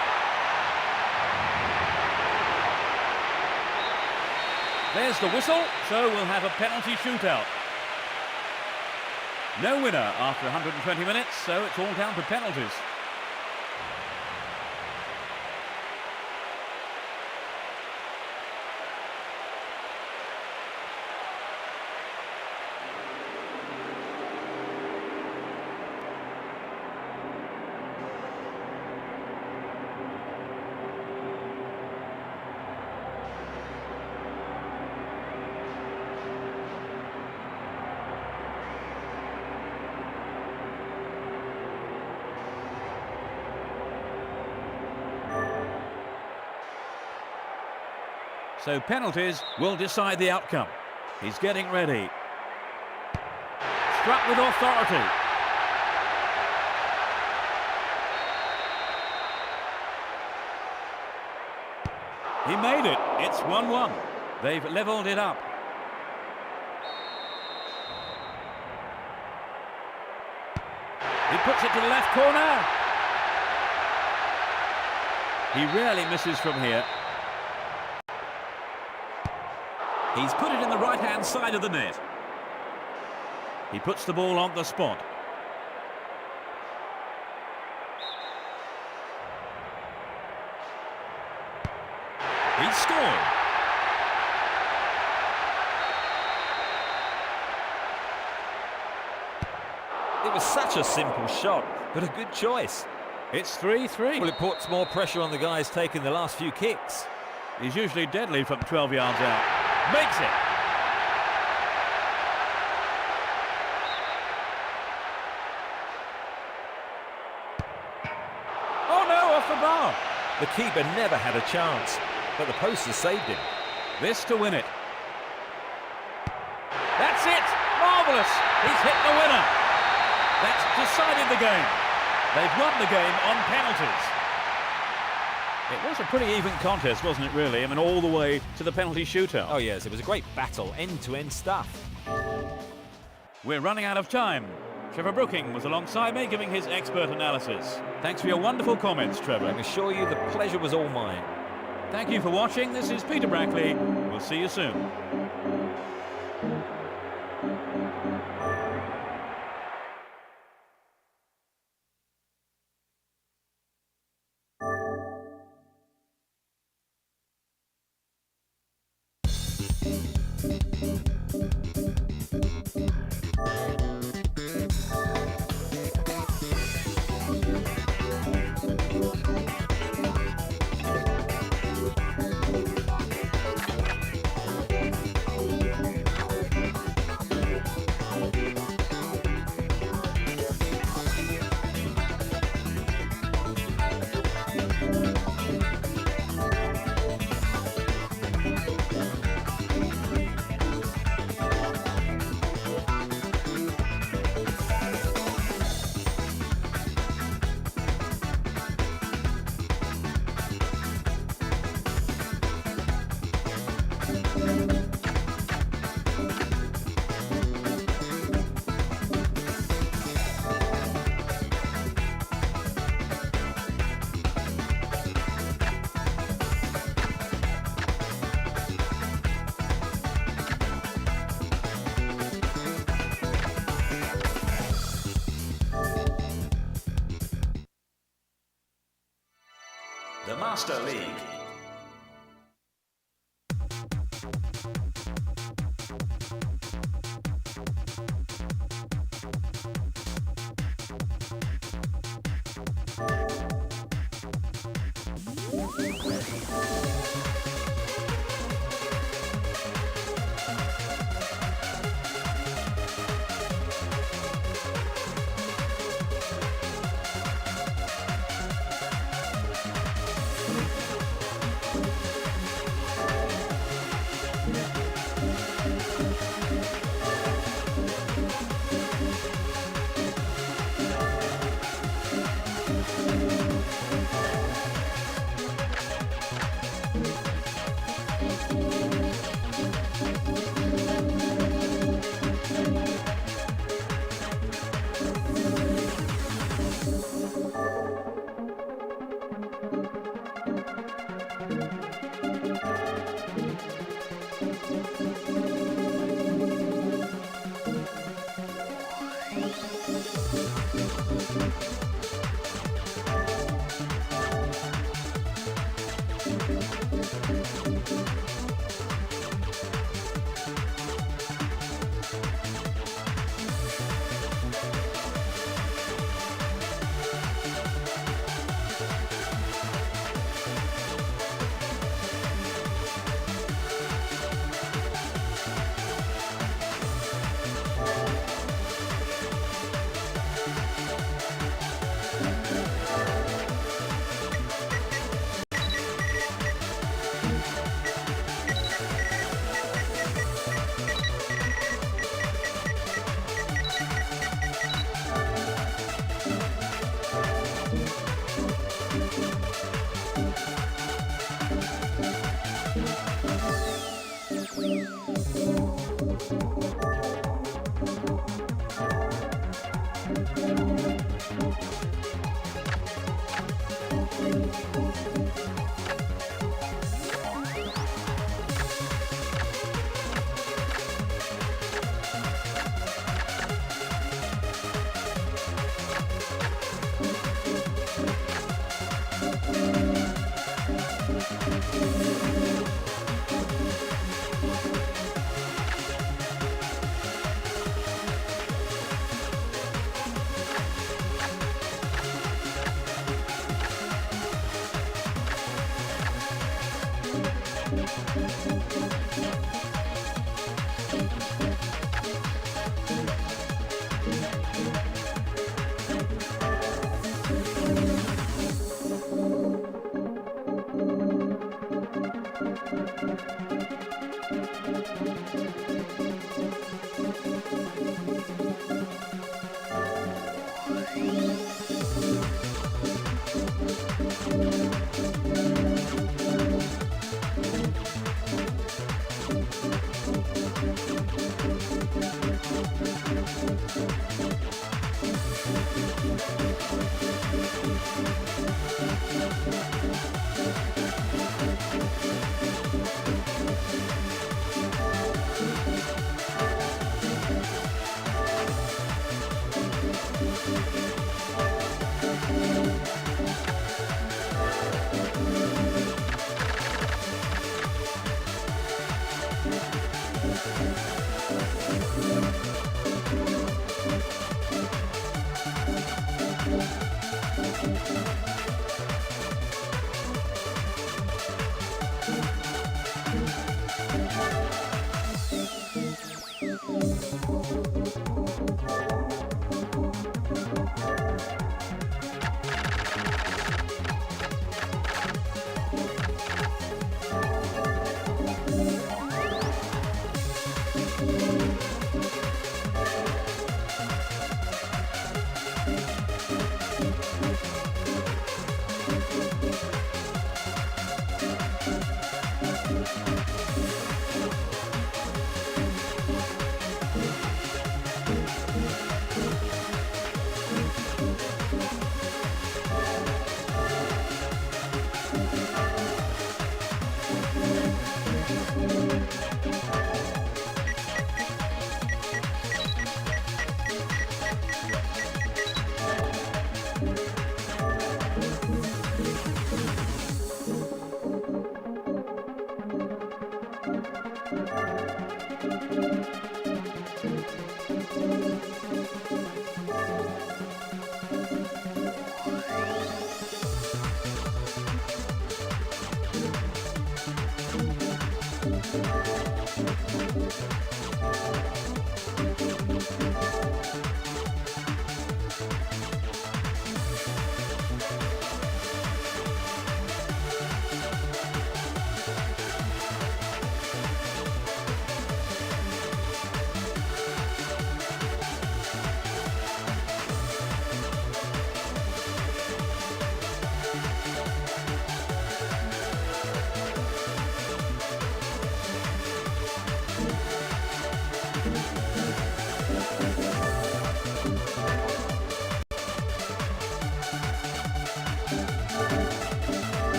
There's the whistle, so we'll have a penalty shootout. No winner after 120 minutes, so it's all down to penalties. So penalties will decide the outcome. He's getting ready. Struck with authority. He made it. It's 1-1. They've levelled it up. He puts it to the left corner. He rarely misses from here. He's put it in the right-hand side of the net. He puts the ball on the spot. He's scored. It was such a simple shot, but a good choice. It's 3-3. Well, it puts more pressure on the guys taking the last few kicks. He's usually deadly from 12 yards out. Makes it. Oh no, off the bar. The keeper never had a chance, but the post has saved him. This to win it. That's it. Marvellous. He's hit the winner. That's decided the game. They've won the game on penalties. It was a pretty even contest, wasn't it, really? I mean, all the way to the penalty shootout. Oh yes, it was a great battle, end-to-end stuff. We're running out of time. Trevor Brooking was alongside me giving his expert analysis. Thanks for your wonderful comments, Trevor. I can assure you the pleasure was all mine. Thank you for watching. This is Peter Brackley. We'll see you soon. The Master League.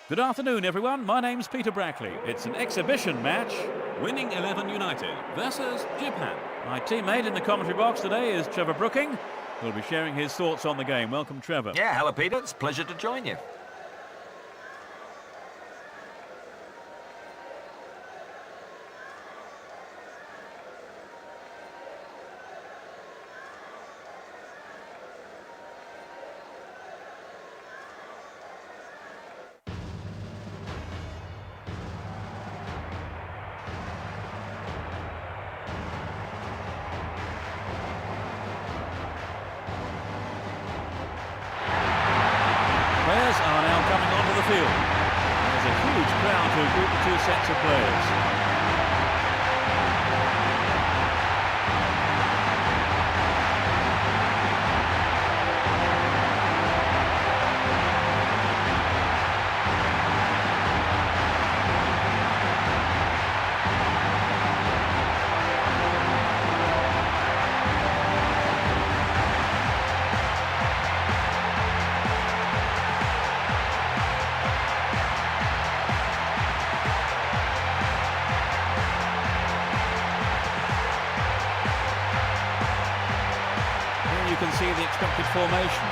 Good afternoon, everyone. My name's Peter Brackley. It's an exhibition match. Winning 11 United versus Japan. My teammate in the commentary box today is Trevor Brooking, who'll be sharing his thoughts on the game. Welcome, Trevor. Yeah, hello, Peter. It's a pleasure to join you. Players are now coming onto the field. There's a huge crowd to group the two sets of players. Here you can see the expected formation.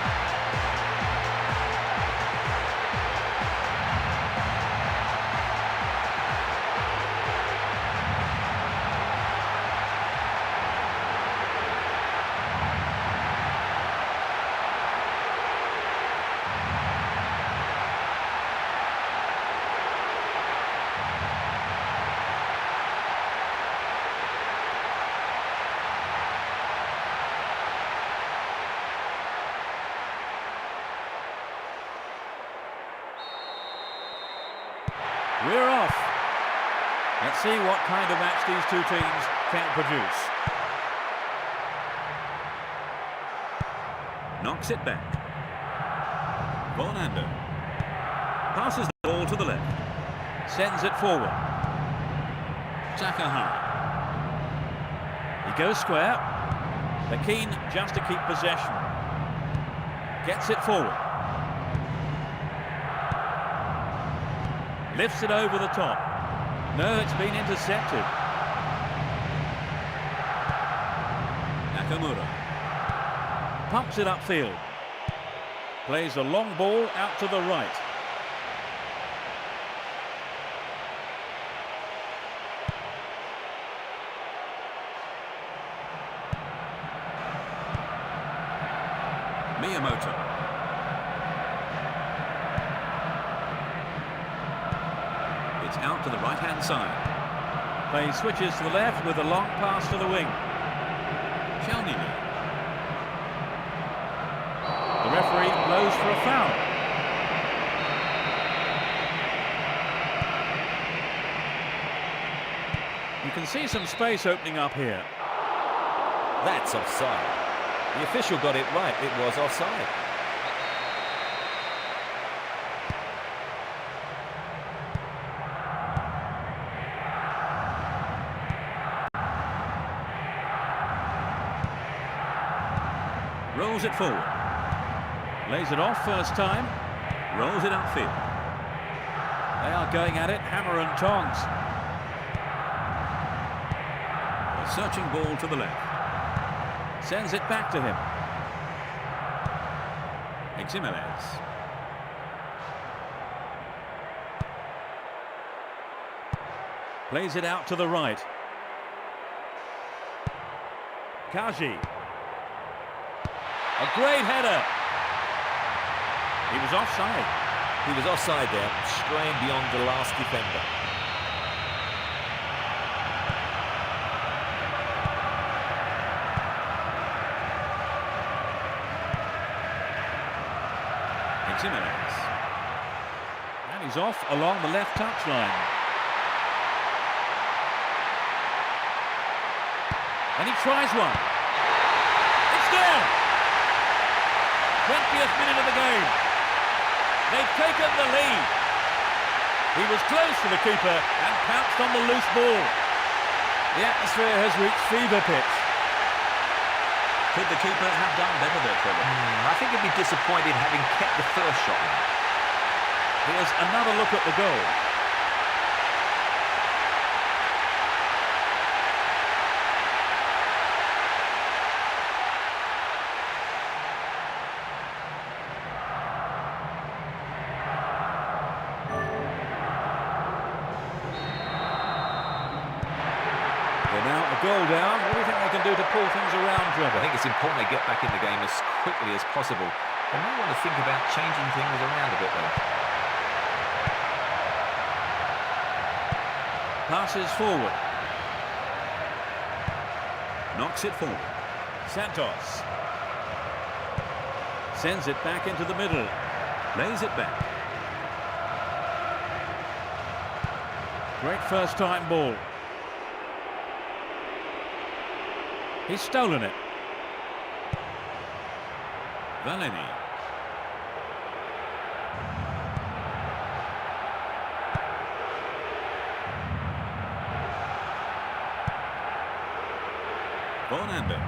We're off. Let's see what kind of match these two teams can produce. Knocks it back. Vornando passes the ball to the left. Sends it forward. Takahara. He goes square. They're keen just to keep possession. Gets it forward. Lifts it over the top. No, it's been intercepted. Nakamura. Pumps it upfield. Plays a long ball out to the right. Miyamoto. It's out to the right-hand side. Play switches to the left with a long pass to the wing. Chalnini. The referee blows for a foul. You can see some space opening up here. That's offside. The official got it right. It was offside. Rolls it forward. Lays it off first time. Rolls it upfield. They are going at it, hammer and tongs. A searching ball to the left. Sends it back to him. Eximeles. Plays it out to the right. Kaji. A great header. He was offside. He was offside there, straying beyond the last defender. Eximeles. And he's off along the left touchline. And he tries one. It's there! 20th minute of the game. They've taken the lead. He was close to the keeper and pounced on the loose ball. The atmosphere has reached fever pitch. Could the keeper have done better there, Trevor? I think he'd be disappointed having kept the first shot. Here's another look at the goal. They're now a goal down. What do you think they can do to pull things around, Trevor? I think it's important they get back in the game as quickly as possible. They may want to think about changing things around a bit though. Passes forward. Knocks it forward. Santos. Sends it back into the middle. Lays it back. Great first time ball. He's stolen it. Valeni. Bonander.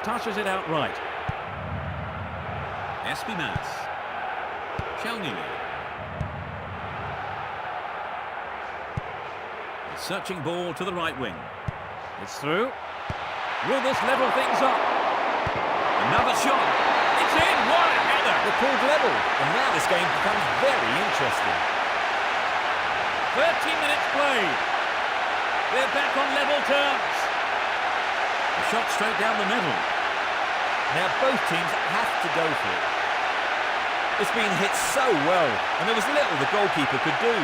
Touches it outright. Espinas. Chelney. Searching ball to the right wing. It's through. Will this level things up? Another shot. It's in. What a header. The pulled level, and now this game becomes very interesting. 30 minutes played. They're back on level terms. A shot straight down the middle. Now both teams have to go for it. It's been hit so well, and there was little the goalkeeper could do.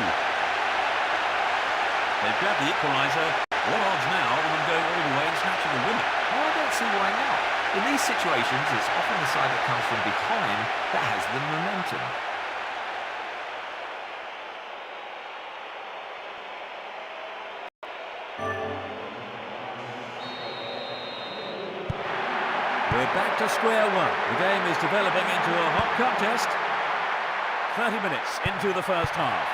They've grabbed the equaliser. What odds now of them going all the way and snatching the winner? Well, I don't see why not. In these situations, it's often the side that comes from behind that has the momentum. We're back to square one. The game is developing into a hot contest. 30 minutes into the first half.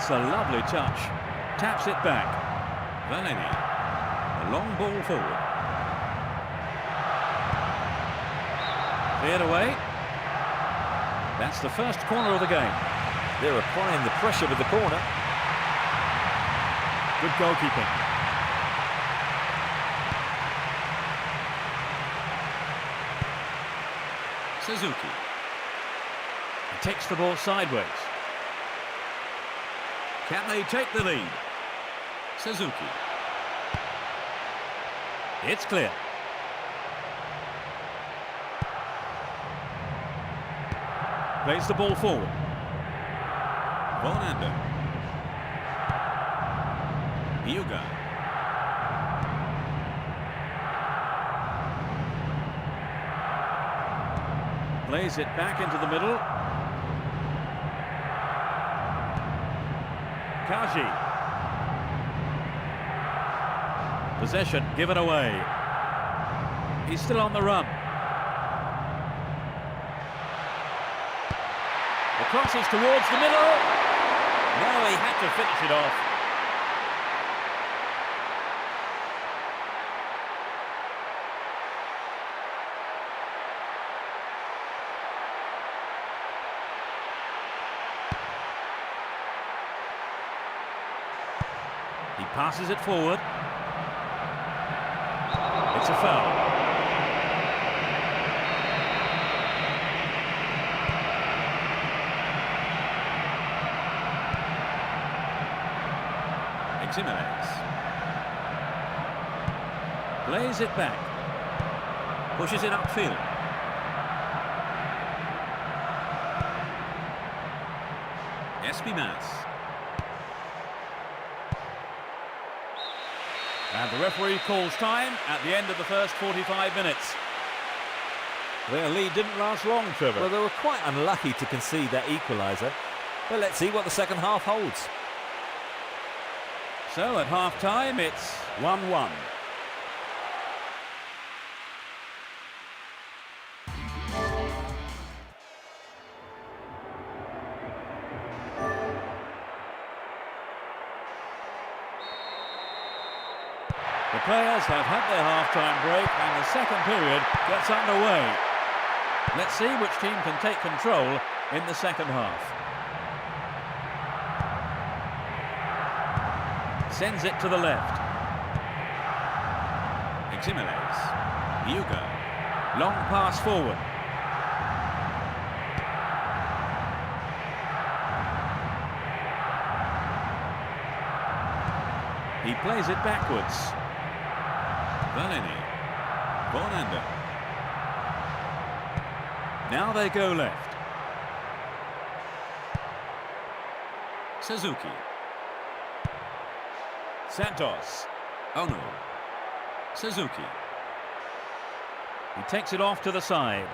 It's a lovely touch. Taps it back. Valeni. A long ball forward. Cleared away. That's the first corner of the game. They're applying the pressure with the corner. Good goalkeeping. Suzuki. He takes the ball sideways. Can they take the lead? Suzuki. It's clear. Plays the ball forward. Bonander. Hyuga. Plays it back into the middle. Kaji. Possession given away. He's still on the run. The cross is towards the middle. No, he had to finish it off. He passes it forward. It's a foul. Jimenez. Plays it back. Pushes it upfield. Espinas. And the referee calls time at the end of the first 45 minutes. Their lead didn't last long, Trevor. Well, they were quite unlucky to concede that equaliser. But let's see what the second half holds. So at half-time, it's 1-1. The players have had their half-time break and the second period gets underway. Let's see which team can take control in the second half. Sends it to the left. Jimenez, Hugo, long pass forward. He plays it backwards. Valeni, Bonander. Now they go left. Suzuki. Santos. Ono. Suzuki. He takes it off to the side.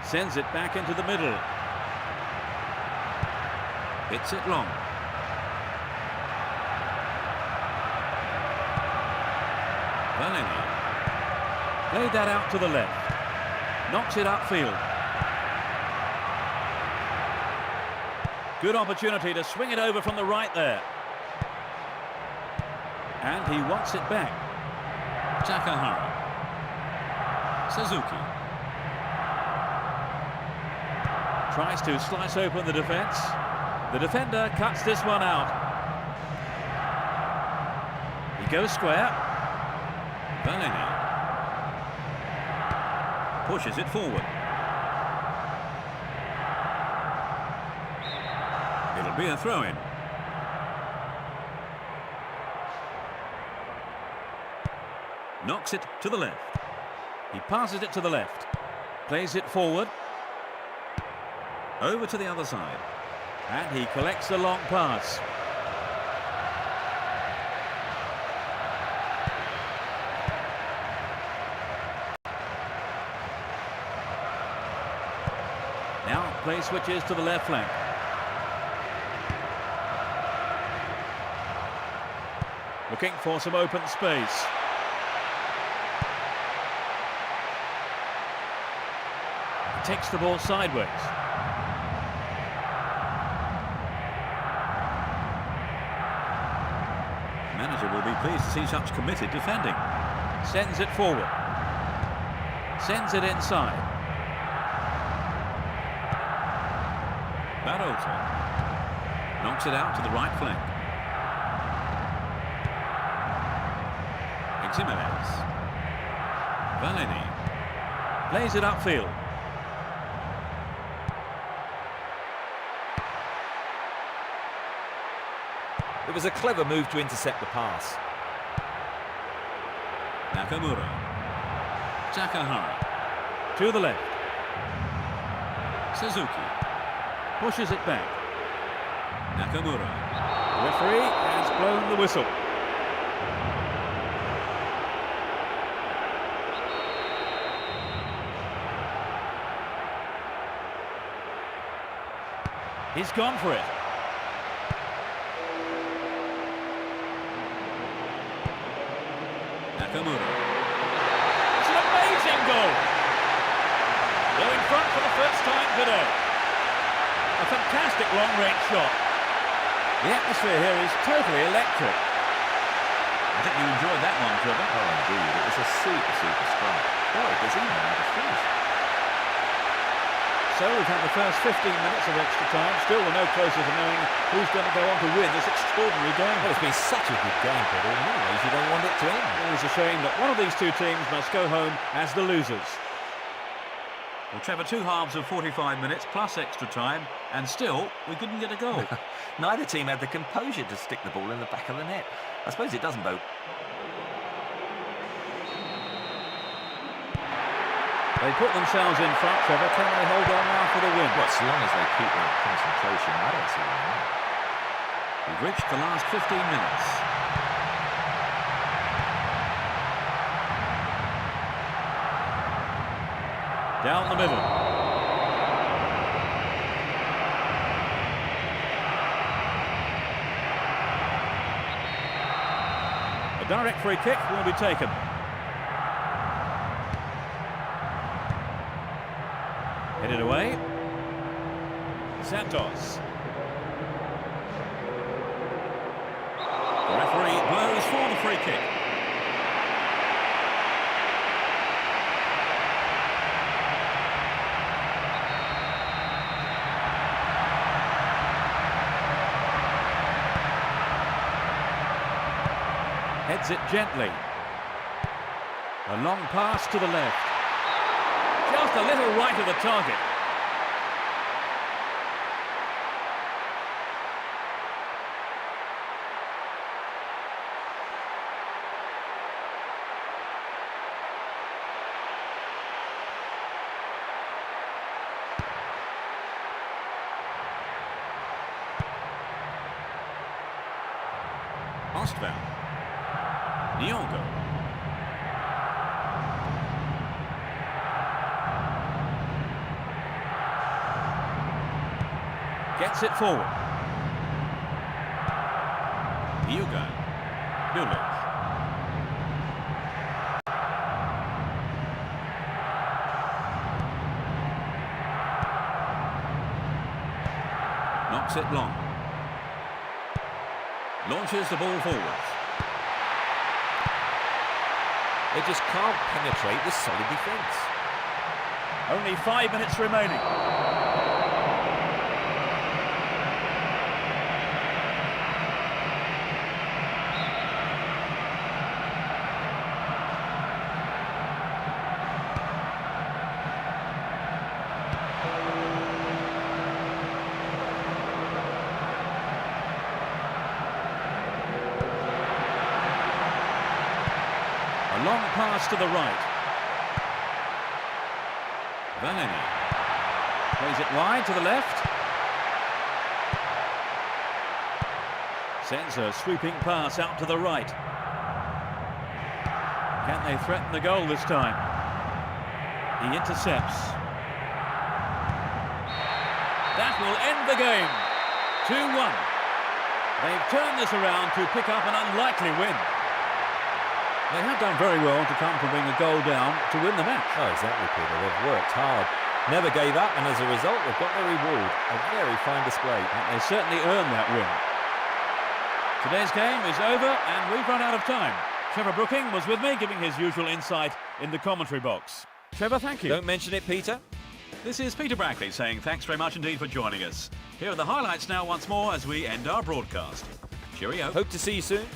Sends it back into the middle. Hits it long. Valeni. Played that out to the left. Knocks it upfield. Good opportunity to swing it over from the right there. And he wants it back. Takahara. Suzuki. Tries to slice open the defence. The defender cuts this one out. He goes square. Valeni. Pushes it forward. It'll be a throw-in. Knocks it to the left. He passes it to the left. Plays it forward. Over to the other side. And he collects the long pass. Now play switches to the left flank. Looking for some open space. Takes the ball sideways. Manager will be pleased to see such committed defending. Sends it forward. Sends it inside. Barota knocks it out to the right flank. Jimenez. Valeni plays it upfield. It was a clever move to intercept the pass. Nakamura. Takahara. To the left. Suzuki. Pushes it back. Nakamura. The referee has blown the whistle. He's gone for it. Nakamura. It's an amazing goal. They're in front for the first time today. A fantastic long-range shot. The atmosphere here is totally electric. I think you enjoyed that one, Trevor. Oh, indeed. It was a super strike. Boy, does he know how to finish? So we've had the first 15 minutes of extra time. Still we're no closer to knowing who's going to go on to win this extraordinary game. Well, it's been such a good game, but in many ways you don't want it to end. It is a shame that one of these two teams must go home as the losers. Well, Trevor, 2 halves of 45 minutes plus extra time, and still we couldn't get a goal. Neither team had the composure to stick the ball in the back of the net. I suppose it doesn't bode. They put themselves in front, Trevor. Can they hold on now for the win? Well, as long as they keep their concentration, I don't see why not. We've reached the last 15 minutes. Down the middle. A direct free kick will be taken. Headed away. Santos. The referee blows for the free kick. Heads it gently. A long pass to the left. Just a little right of the target. Ostval. Nyong'o. Gets it forward. Yuga. Nulic. Knocks it long. Launches the ball forwards. They just can't penetrate this solid defence. Only 5 minutes remaining. A long pass to the right. Vaneni plays it wide to the left. Sends a sweeping pass out to the right. Can they threaten the goal this time? He intercepts. That will end the game. 2-1. They've turned this around to pick up an unlikely win. They have done very well to come from being a goal down to win the match. Oh, exactly, Peter. They've worked hard, never gave up, and as a result, they've got their reward. A very fine display. And they certainly earned that win. Today's game is over, and we've run out of time. Trevor Brooking was with me, giving his usual insight in the commentary box. Trevor, thank you. Don't mention it, Peter. This is Peter Brackley saying thanks very much indeed for joining us. Here are the highlights now once more as we end our broadcast. Cheerio. Hope to see you soon.